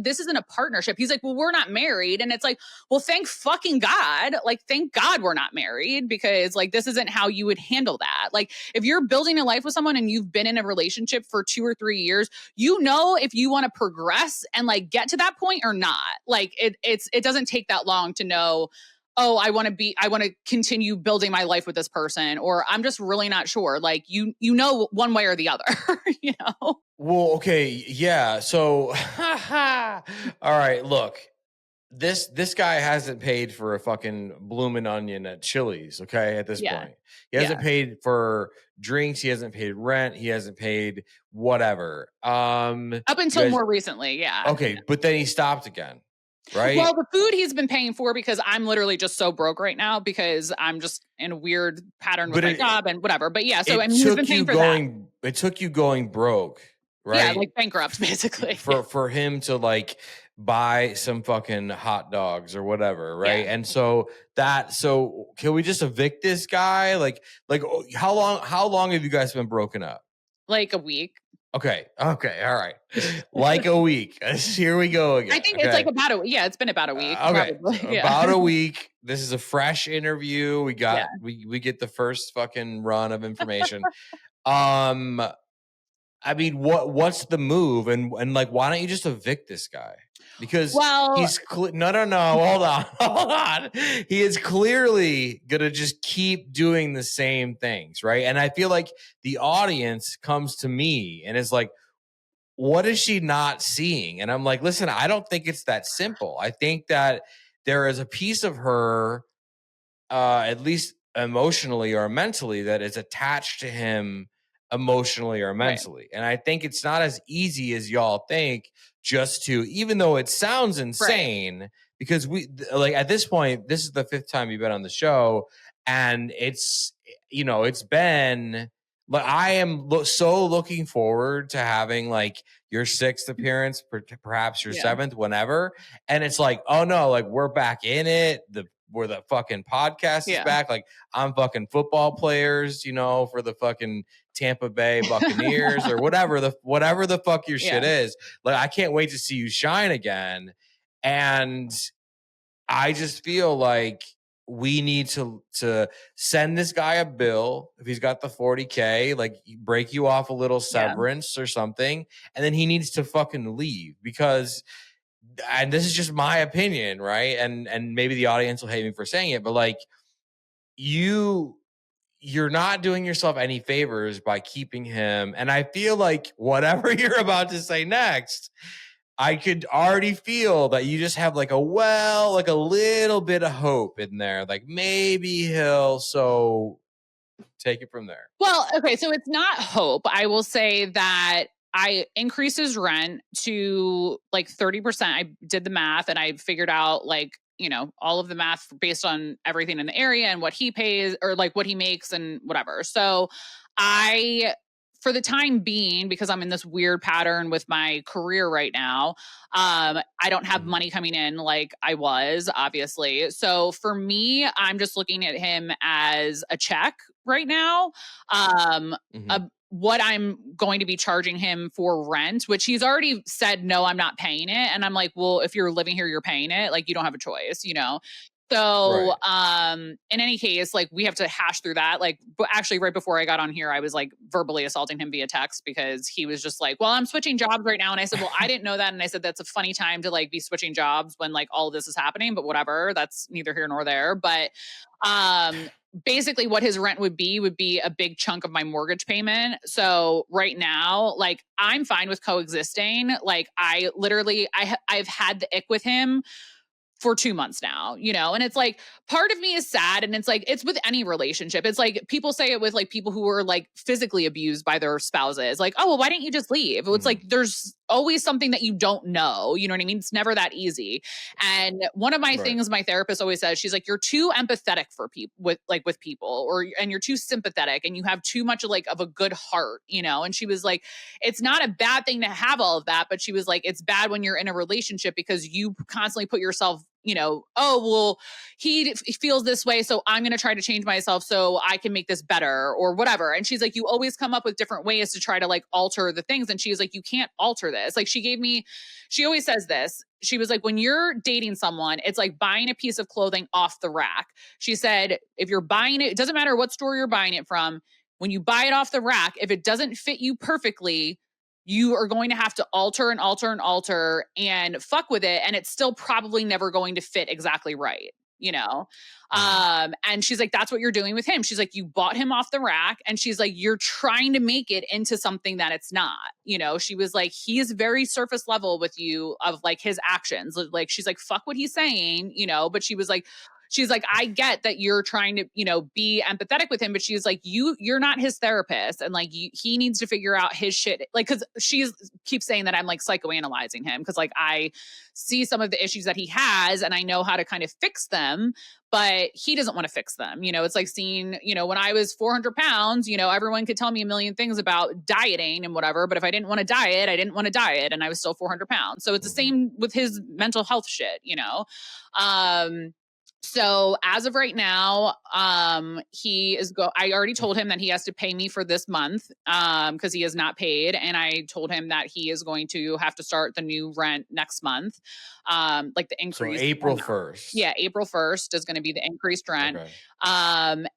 this isn't a partnership. He's like, well, we're not married. And it's like, well, thank fucking God. like, thank God we're not married, because like, this isn't how you would handle that. Like, if you're building a life with someone and you've been in a relationship for 2 or 3 years, you know, if you want to progress and like get to that point or not. Like, it doesn't take that long to know, oh, I want to continue building my life with this person, or I'm just really not sure. Like, you know, one way or the other, you know? Well, okay, yeah. So, all right, look, this guy hasn't paid for a fucking bloomin' onion at Chili's, okay, at this Yeah. point. He hasn't paid for drinks, he hasn't paid rent, he hasn't paid whatever. Up until more recently, yeah. Okay, but then he stopped again, right? Well, the food he's been paying for, because I'm literally just so broke right now because I'm just in a weird pattern with my job and whatever. But yeah, so I mean, he's been paying for that. It took you going broke, right? Yeah, like bankrupt, basically. For him to like buy some fucking hot dogs or whatever, right? Yeah. And so can we just evict this guy? Like how long have you guys been broken up? Like a week. Okay, all right. Like a week. Here we go again. I think it's like it's been about a week. Okay, Probably. about a week. This is a fresh interview. We got we get the first fucking run of information. I mean, what's the move, and like, why don't you just evict this guy? Because he's no, hold on. He is clearly gonna just keep doing the same things, right? And I feel like the audience comes to me and is like, what is she not seeing? And I'm like, listen, I don't think it's that simple. I think that there is a piece of her, at least emotionally or mentally, that is attached to him emotionally or mentally. Right. And I think it's not as easy as y'all think, just to, even though it sounds insane, because we, like, at this point, this is the 5th time you've been on the show, and it's, you know, it's been, but I am so looking forward to having like your 6th appearance, perhaps your 7th, whenever. And it's like, oh no, like, we're back in it. Where the fucking podcast is back. Like, I'm fucking football players, you know, for the fucking Tampa Bay Buccaneers or whatever the fuck your shit is. Like, I can't wait to see you shine again. And I just feel like we need to send this guy a bill. If he's got the 40K, like, break you off a little severance or something. And then he needs to fucking leave, because, and this is just my opinion, right? And maybe the audience will hate me for saying it, but like, you're not doing yourself any favors by keeping him. And I feel like whatever you're about to say next, I could already feel that you just have like a little bit of hope in there. Like, maybe he'll, so take it from there. Well, okay, so it's not hope. I will say that I increased his rent to like 30%. I did the math and I figured out, like, you know, all of the math based on everything in the area and what he pays, or like what he makes and whatever. So for the time being, because I'm in this weird pattern with my career right now, I don't have money coming in like I was, obviously. So for me, I'm just looking at him as a check right now. What I'm going to be charging him for rent, which he's already said, no, I'm not paying it. And I'm like, well, if you're living here, you're paying it. Like, you don't have a choice, you know? So, in any case, like, we have to hash through that. Like, but actually right before I got on here, I was like verbally assaulting him via text, because he was just like, well, I'm switching jobs right now. And I said, well, I didn't know that. And I said, that's a funny time to like be switching jobs when like all of this is happening, but whatever, that's neither here nor there. But, basically what his rent would be a big chunk of my mortgage payment. So right now, like, I'm fine with coexisting. Like, I've had the ick with him for 2 months now, you know? And it's like, part of me is sad. And it's like, it's with any relationship. It's like, people say it with like people who are like physically abused by their spouses. Like, oh, well, why didn't you just leave? It's like, there's always something that you don't know. You know what I mean? It's never that easy. And one of my things my therapist always says, she's like, you're too empathetic for people with people, and you're too sympathetic, and you have too much of a good heart, you know? And she was like, it's not a bad thing to have all of that, but she was like, it's bad when you're in a relationship because you constantly put yourself, you know, oh, well, he feels this way, so I'm going to try to change myself so I can make this better or whatever. And she's like, you always come up with different ways to try to like alter the things. And she's like, you can't alter this. Like, she always says this. she was like, when you're dating someone, it's like buying a piece of clothing off the rack. She said, if you're buying it, it doesn't matter what store you're buying it from. When you buy it off the rack, if it doesn't fit you perfectly, you are going to have to alter and alter and alter and fuck with it. And it's still probably never going to fit exactly right, you know? And she's like, that's what you're doing with him. She's like, you bought him off the rack. And she's like, you're trying to make it into something that it's not, you know? She was like, he is very surface level with you of like his actions. Like, she's like, fuck what he's saying, you know? But she's like, I get that you're trying to, you know, be empathetic with him, but she's like, you're not his therapist. And like, he needs to figure out his shit. Like, cause she keeps saying that I'm like psychoanalyzing him. Cause like, I see some of the issues that he has and I know how to kind of fix them, but he doesn't want to fix them. You know, it's like seeing, you know, when I was 400 pounds, you know, everyone could tell me a million things about dieting and whatever, but if I didn't want to diet, I didn't want to diet and I was still 400 pounds. So it's the same with his mental health shit, you know? So as of right now, I already told him that he has to pay me for this month, cause he has not paid. And I told him that he is going to have to start the new rent next month. Like the increase. So April 1st. Yeah. April 1st is going to be the increased rent. Okay.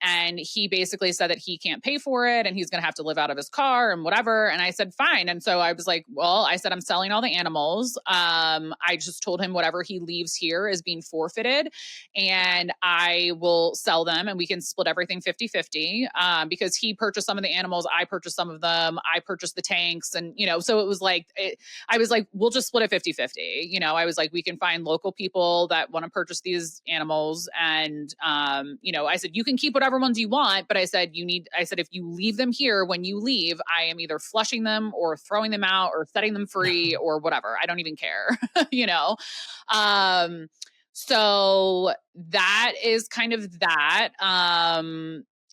And he basically said that he can't pay for it and he's going to have to live out of his car and whatever. And I said, fine. And so I was like, well, I said, I'm selling all the animals. I just told him whatever he leaves here is being forfeited and I will sell them and we can split everything 50-50. Because he purchased some of the animals. I purchased some of them. I purchased the tanks and, you know, so it was like, I was like, we'll just split it 50-50. You know, I was like, we can find local people that want to purchase these animals. And, you know, I said, you can keep whatever ones you want, but I said, if you leave them here, when you leave, I am either flushing them or throwing them out or setting them free or whatever. I don't even care, you know? So that is kind of that.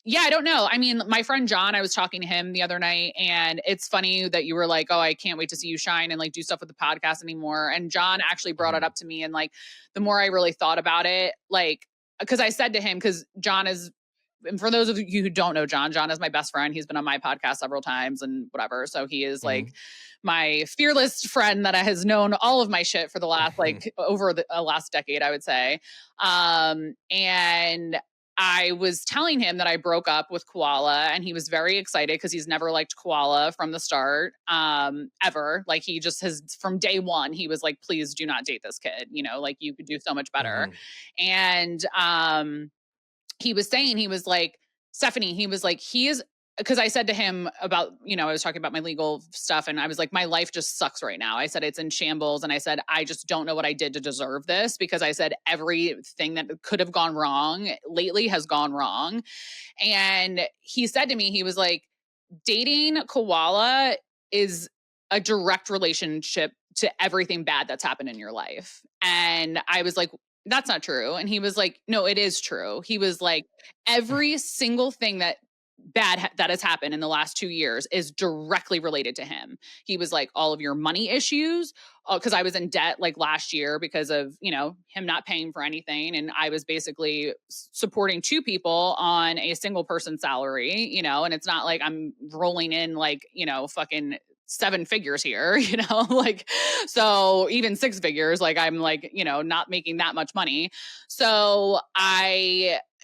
Yeah, I don't know. I mean, my friend John, I was talking to him the other night and it's funny that you were like, oh, I can't wait to see you shine and like do stuff with the podcast anymore. And John actually brought it up to me. And like, the more I really thought about it, like, cause I said to him, cause John is, and for those of you who don't know John is my best friend. He's been on my podcast several times and whatever. So he is like my fearless friend that has known all of my shit for the last, like over the last decade, I would say. And I was telling him that I broke up with Koala and he was very excited because he's never liked Koala from the start, ever. Like he just has, from day one, he was like, please do not date this kid. You know, like you could do so much better. And, he was saying, he was like, Stephanie, he was like, he is, because I said to him about, you know, I was talking about my legal stuff and I was like, my life just sucks right now. I said, it's in shambles. And I said, I just don't know what I did to deserve this because I said everything that could have gone wrong lately has gone wrong. And he said to me, he was like, dating Koala is a direct relationship to everything bad that's happened in your life. And I was like, that's not true. And he was like, no, it is true. He was like, every single thing that that has happened in the last 2 years is directly related to him. He was like, all of your money issues, because I was in debt like last year because of, you know, him not paying for anything. And I was basically supporting 2 people on a single person salary, you know, and it's not like I'm rolling in like, you know, fucking 7 figures here, you know, like, so even 6 figures, like I'm like, you know, not making that much money. So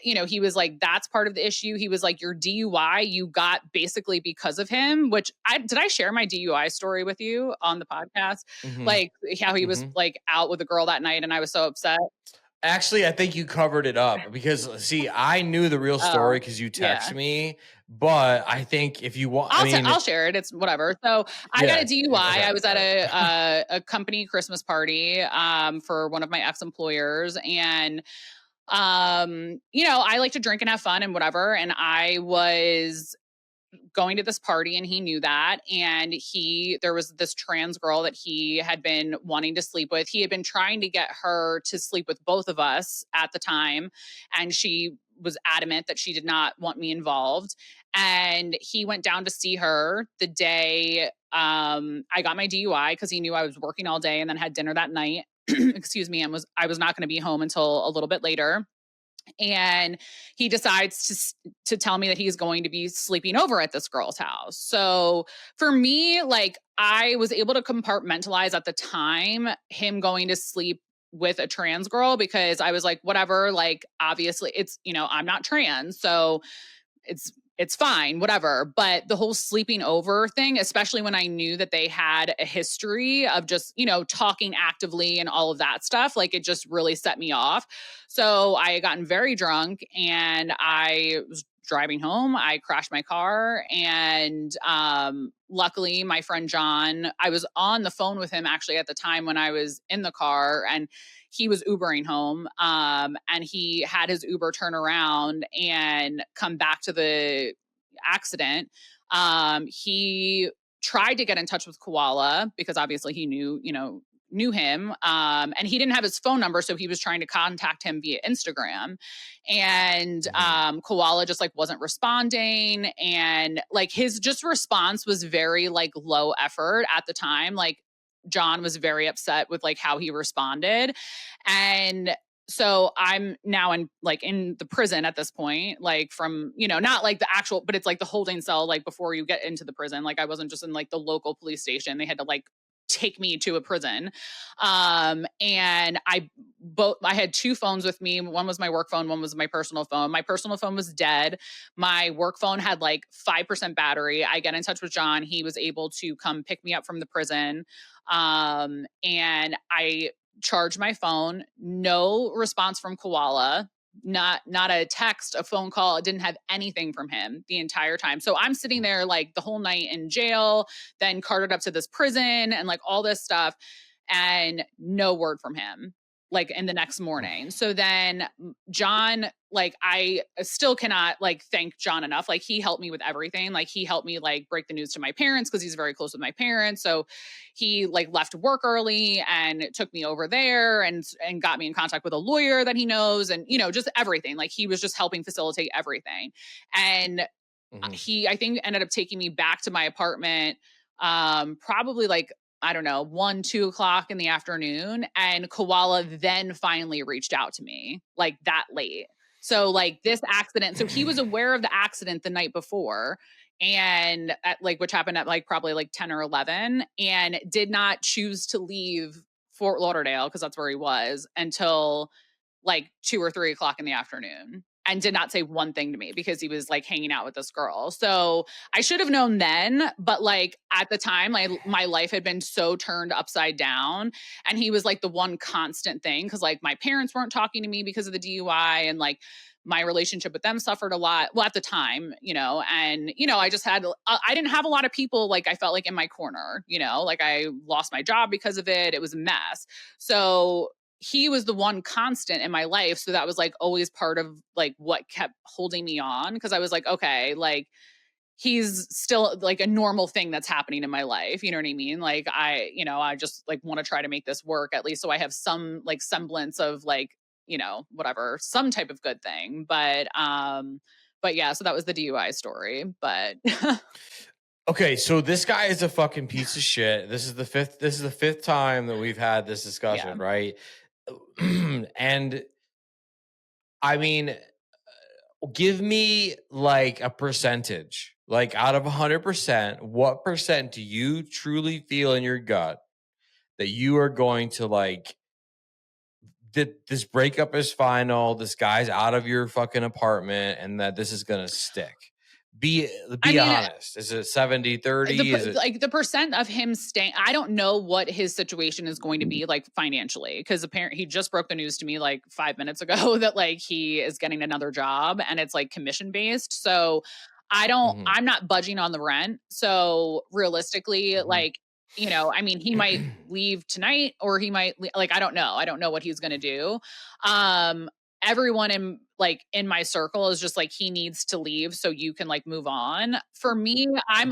you know, he was like, that's part of the issue. He was like, your DUI, you got basically because of him, which did I share my DUI story with you on the podcast? Like how he was like out with a girl that night and I was so upset. Actually, I think you covered it up because see, I knew the real story because you texted me, but I think if you want, I'll share it. It's whatever. So I got a DUI. I was at a company Christmas party, for one of my ex-employers and, you know, I like to drink and have fun and whatever. And I was going to this party and he knew that. And there was this trans girl that he had been wanting to sleep with. He had been trying to get her to sleep with both of us at the time. And she was adamant that she did not want me involved. And he went down to see her the day, I got my DUI because he knew I was working all day and then had dinner that night. Excuse me. I was not going to be home until a little bit later. And he decides to tell me that he's going to be sleeping over at this girl's house. So for me, like, I was able to compartmentalize at the time him going to sleep with a trans girl, because I was like, whatever, like, obviously it's, I'm not trans, so it's fine, whatever. But the whole sleeping over thing, especially when I knew that they had a history of just, talking actively and all of that stuff, like, it just really set me off. So I had gotten very drunk and I was driving home. I crashed my car, and luckily my friend John, I was on the phone with him actually at the time when I was in the car, and he was Ubering home, and he had his Uber turn around and come back to the accident. He tried to get in touch with Koala because obviously he knew him, and he didn't have his phone number, so he was trying to contact him via Instagram. And Koala just like wasn't responding, and like his just response was very like low effort at the time. Like, John was very upset with like how he responded. And so I'm now in the prison at this point, like, from, not like the actual, but it's like the holding cell, like before you get into the prison. Like, I wasn't just in like the local police station. They had to like take me to a prison. And I had two phones with me. One was my work phone, one was my personal phone. My personal phone was dead. My work phone had like 5% battery. I get in touch with John. He was able to come pick me up from the prison. And I charged my phone. No response from Koala. Not a text, a phone call. It didn't have anything from him the entire time. So I'm sitting there like the whole night in jail, then carted up to this prison and like all this stuff, and no word from him, like, in the next morning. So then John, like, I still cannot like thank John enough. Like, he helped me with everything. Like, he helped me like break the news to my parents because he's very close with my parents. So he like left work early and took me over there and got me in contact with a lawyer that he knows, and just everything. Like, he was just helping facilitate everything. And he, I think, ended up taking me back to my apartment, probably like, I don't know, 1, 2 o'clock in the afternoon. And Koala then finally reached out to me like that late. So like this accident, so he was aware of the accident the night before, and which happened at like probably like 10 or 11, and did not choose to leave Fort Lauderdale, because that's where he was, until like 2 or 3 o'clock in the afternoon, and did not say one thing to me because he was like hanging out with this girl. So I should have known then, but like at the time, my life had been so turned upside down, and he was like the one constant thing, because like my parents weren't talking to me because of the DUI, and like my relationship with them suffered a lot. Well, at the time, and I just had, I didn't have a lot of people, like, I felt like in my corner, like I lost my job because of it. It was a mess. So he was the one constant in my life. So that was like always part of like what kept holding me on. Cause I was like, okay, like he's still like a normal thing that's happening in my life. You know what I mean? Like I just like want to try to make this work, at least so I have some like semblance of like, whatever, some type of good thing. But yeah, so that was the DUI story. But Okay, so this guy is a fucking piece of shit. This is the fifth time that we've had this discussion, yeah. right? And I mean, give me like a percentage. Like, out of 100%, what percent do you truly feel in your gut that you are going to like that this breakup is final, this guy's out of your fucking apartment, and that this is gonna stick? Be honest. Is it 70-30? Is it like the percent of him staying? I don't know what his situation is going to be like financially, because apparently he just broke the news to me like 5 minutes ago that like he is getting another job, and it's like commission based. So I'm not budging on the rent. So realistically, like, I mean, he might leave tonight, or he might like, I don't know what he's going to do. Everyone in my circle is just like, he needs to leave so you can like move on. For me, I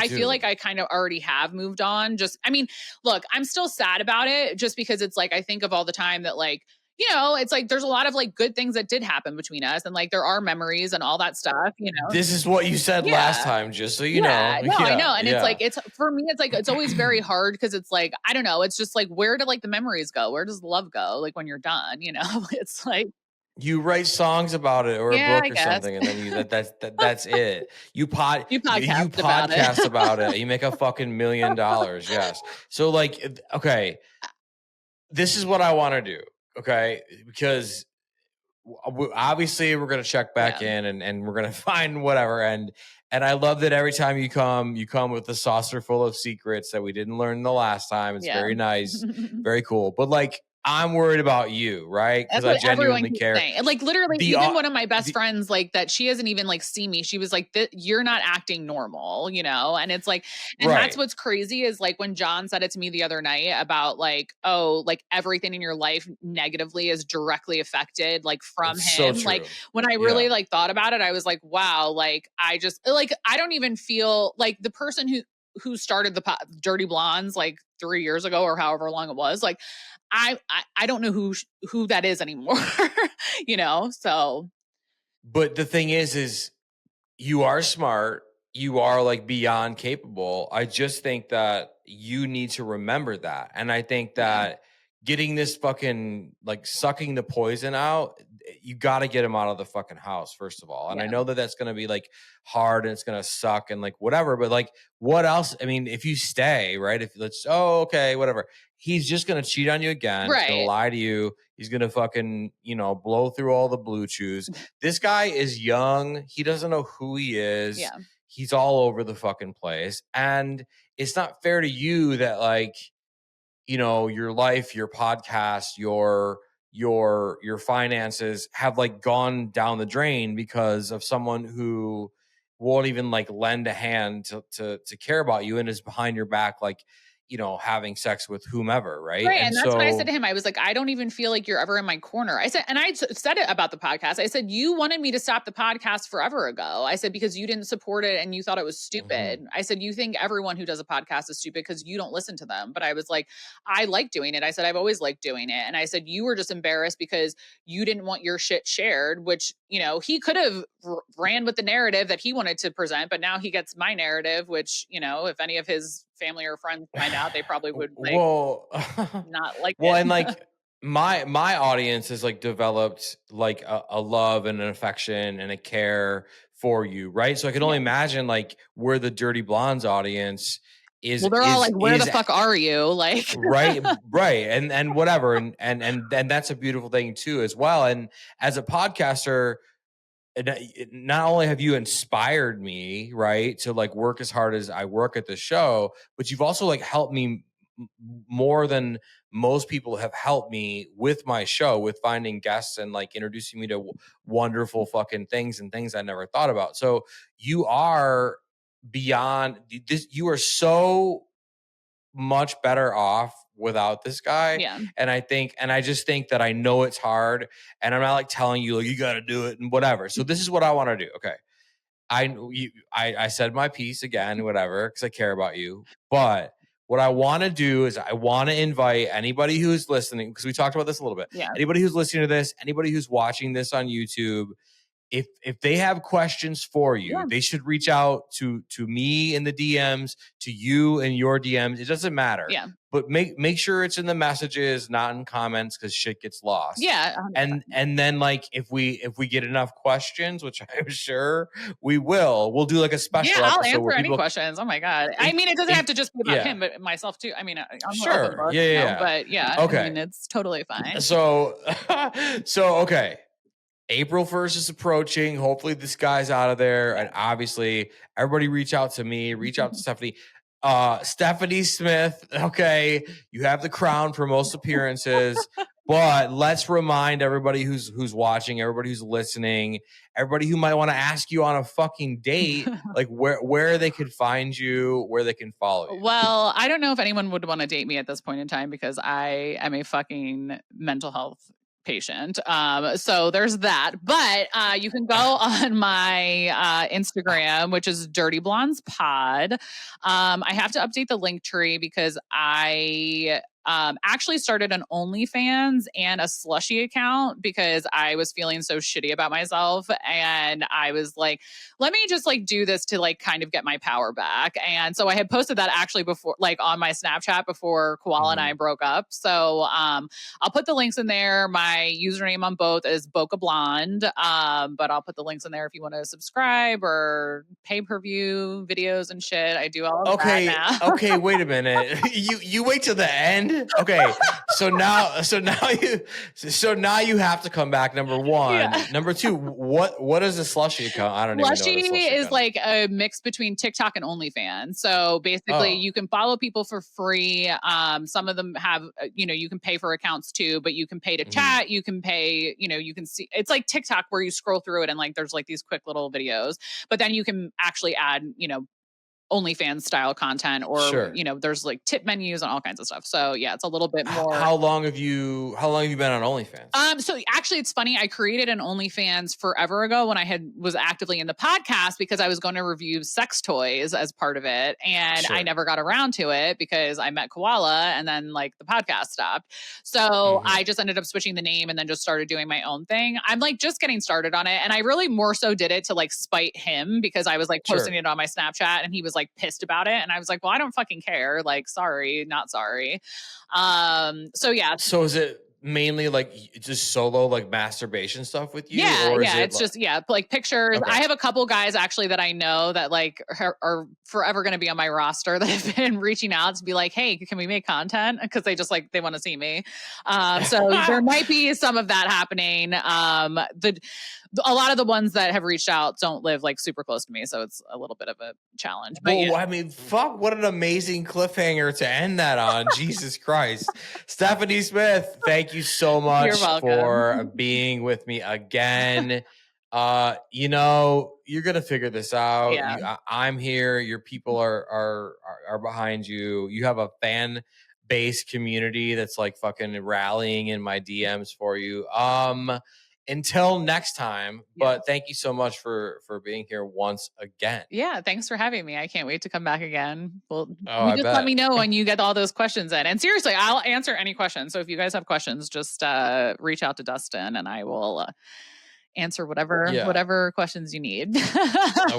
feel like I kind of already have moved on. Just, I mean, look, I'm still sad about it, just because it's like, I think of all the time that like, it's like there's a lot of like good things that did happen between us, and like there are memories and all that stuff, This is what you said last time, just so you know. No, I know. And it's like, for me, it's like, it's always very hard, because it's like, I don't know, it's just like, where do like the memories go? Where does love go? Like when you're done, it's like, You write songs about it or a Yeah, book I or guess. something, and then that's it. You You podcast about it. podcast about it. You make a fucking $1 million. Yes. So like, okay, this is what I want to do. Okay, because obviously we're gonna check back Yeah. in and we're gonna find whatever. And I love that every time you come with a saucer full of secrets that we didn't learn the last time. It's Yeah. very nice, very cool. But like, I'm worried about you, right? Because That's I what everyone genuinely keeps care. saying. And like literally, The even one of my best the friends, like that she hasn't even like seen me. She was like, "You're not acting normal," you know? And it's like, and that's right. what's crazy is like when John said it to me the other night about like, oh, like everything in your life negatively is directly affected like from It's so him. Like true. when I Yeah. really like thought about it, I was like, wow, like I just like I don't even feel like the person who started the Dirty Blondes like 3 years ago or however long it was, like I don't know who that is anymore, you know? So But the thing is you are smart. You are like beyond capable. I just think that you need to remember that. And I think yeah, that getting this fucking like sucking the poison out, you got to get him out of the fucking house, first of all. And I yeah, know that that's going to be like hard and it's going to suck and like whatever, but like what else? I mean, if you stay, right? If let's, oh, okay, whatever. He's just going to cheat on you again. He's going to right. lie to you. He's going to fucking, blow through all the BlueChews. This guy is young. He doesn't know who he is. Yeah. He's all over the fucking place. And it's not fair to you that like, your life, your podcast, your finances have like gone down the drain because of someone who won't even like lend a hand to care about you and is behind your back like having sex with whomever, right? Right. And And that's what I said so to him. I was like, I don't even feel like you're ever in my corner. I said, and said it about the podcast. I said, you wanted me to stop the podcast forever ago. I said, because you didn't support it and you thought it was mhm. stupid. I said, you think everyone who does a podcast is stupid because you don't listen to them. But I was like, I like doing it. I said, I've always liked doing it. And I said, you were just embarrassed because you didn't want your shit shared, which, he could have ran with the narrative that he wanted to present, but now he gets my narrative, which, if any of his family or friends find out, they probably would like, well not like well, it. and like my audience has like developed like a love and an affection and a care for you, right? So I can only Yeah. imagine like where the Dirty Blondes audience is Well, they're all like, "Where the is fuck are you?" Like, right, and whatever, and that's a beautiful thing too as well. And as a podcaster, not only have you inspired me, right, to like work as hard as I work at the show, but you've also like helped me more than most people have helped me with my show, with finding guests and like introducing me to wonderful fucking things and things I never thought about. So you are beyond this. You are so much better off without this guy. yeah, And I just think that I know it's hard and I'm not like telling you like you got to do it and whatever. So this is what I want to do. Okay. I said my piece again, whatever, because I care about you. But what I want to do is I want to invite anybody who's listening, because we talked about this a little bit. yeah, Anybody who's listening to this, anybody who's watching this on YouTube, if they have questions for you, yeah, they should reach out to me in the DMs, to you in your DMs. It doesn't matter. yeah, But make sure it's in the messages, not in comments, because shit gets lost. yeah, 100%. And then like if we get enough questions, which I'm sure we will, we'll do like a Yeah, special I'll episode answer where any people questions. Oh my god! I mean, it doesn't have to just be about yeah. him, but myself too. I mean, I'm an open Sure. book, Yeah. but yeah, I Okay. mean, it's totally fine. So okay. April 1st is approaching. Hopefully this guy's out of there. And obviously everybody reach out to me, reach out to Stephanie. Stephanie Smith, okay, you have the crown for most appearances, but let's remind everybody who's watching, everybody who's listening, everybody who might want to ask you on a fucking date, like where they could find you, where they can follow you. Well, I don't know if anyone would want to date me at this point in time because I am a fucking mental health patient. So there's that. But you can go on my Instagram, which is Dirty Blondes Pod. I have to update the link tree because I actually started an OnlyFans and a slushy account because I was feeling so shitty about myself. And I was like, let me just like do this to like kind of get my power back. And so I had posted that actually before, like on my Snapchat before Koala and I broke up. So I'll put the links in there. My username on both is Boca Blonde. But I'll put the links in there if you want to subscribe or pay-per-view videos and shit. I do all of that now. Okay, wait a minute. You wait till the end. Okay. So now you have to come back. Number one. Yeah. Number two, what is a slushy account? I don't even know. Slushy is like a mix between TikTok and OnlyFans. So basically you can follow people for free. Some of them have, you can pay for accounts too, but you can pay to chat. You can pay, you can see, it's like TikTok where you scroll through it and like, there's like these quick little videos, but then you can actually add, OnlyFans style content or, there's like tip menus and all kinds of stuff. So yeah, it's a little bit more. How long have you been on OnlyFans? So actually it's funny. I created an OnlyFans forever ago when I was actively in the podcast because I was going to review sex toys as part of it. And I never got around to it because I met Koala and then like the podcast stopped. So I just ended up switching the name and then just started doing my own thing. I'm like just getting started on it. And I really more so did it to like spite him because I was like posting it on my Snapchat and he was like pissed about it. And I was like, well, I don't fucking care. Like, sorry, not sorry. So yeah. So is it mainly like just solo like masturbation stuff with you? Yeah, or yeah. It's just like pictures. Okay. I have a couple guys actually that I know that like are forever going to be on my roster that have been reaching out to be like, hey, can we make content? Because they just like they want to see me. So there might be some of that happening. A lot of the ones that have reached out don't live like super close to me, so it's a little bit of a challenge. But well, I mean, fuck, what an amazing cliffhanger to end that on. Jesus Christ. Stephanie Smith, thank you so much for being with me again. You're gonna figure this out. Yeah. I'm here. Your people are behind you. You have a fan base community that's like fucking rallying in my DMs for you. Until next time, but thank you so much for being here once again. Yeah, thanks for having me. I can't wait to come back again. Well, let me know when you get all those questions in. And seriously, I'll answer any questions. So if you guys have questions, just reach out to Dustin and I will answer whatever questions you need.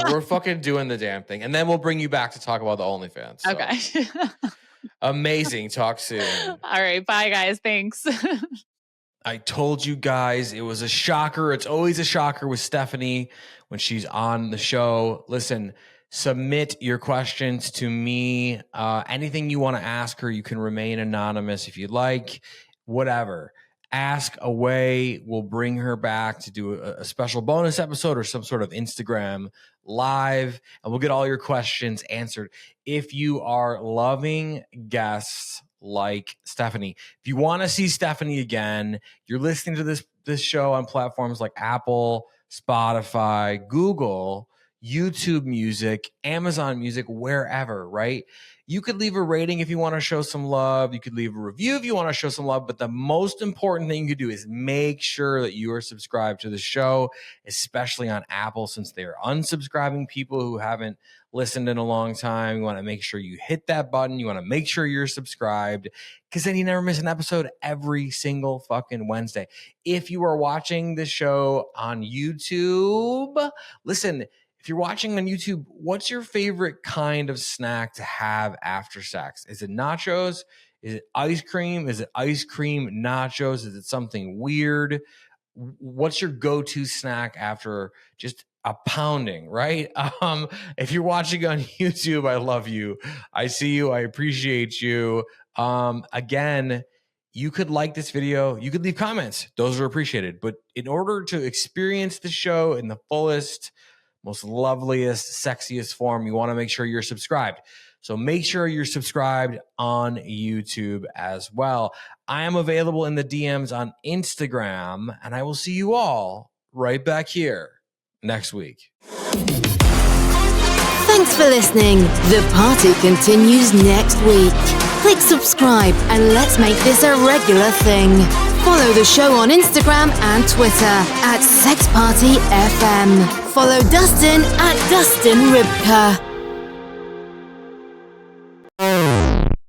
We're fucking doing the damn thing. And then we'll bring you back to talk about the OnlyFans. So. Okay. Amazing. Talk soon. All right. Bye, guys. Thanks. I told you guys it was a shocker. It's always a shocker with Stephanie when she's on the show. Listen, submit your questions to me. Anything you want to ask her, you can remain anonymous if you'd like. Whatever. Ask away. We'll bring her back to do a special bonus episode or some sort of Instagram live, and we'll get all your questions answered. If you are loving guests like Stephanie, if you want to see Stephanie again, you're listening to this show on platforms like Apple, Spotify, Google, YouTube Music, Amazon Music, wherever, right? You could leave a rating if you want to show some love. You could leave a review if you want to show some love. But the most important thing you could do is make sure that you are subscribed to the show, especially on Apple, since they're unsubscribing people who haven't listened in a long time. You want to make sure you hit that button. You want to make sure you're subscribed because then you never miss an episode every single fucking Wednesday. If you are watching the show on YouTube, listen, if you're watching on YouTube, what's your favorite kind of snack to have after sex? Is it nachos? Is it ice cream? Is it ice cream nachos? Is it something weird? What's your go-to snack after just a pounding, right? If you're watching on YouTube, I love you. I see you. I appreciate you. Again, you could like this video. You could leave comments. Those are appreciated. But in order to experience the show in the fullest, most loveliest, sexiest form, you want to make sure you're subscribed. So make sure you're subscribed on YouTube as well. I am available in the DMs on Instagram, and I will see you all right back here next week. Thanks for listening. The party continues next week. Click subscribe and let's make this a regular thing. Follow the show on Instagram and Twitter @SexPartyFM. Follow Dustin @DustinRybka.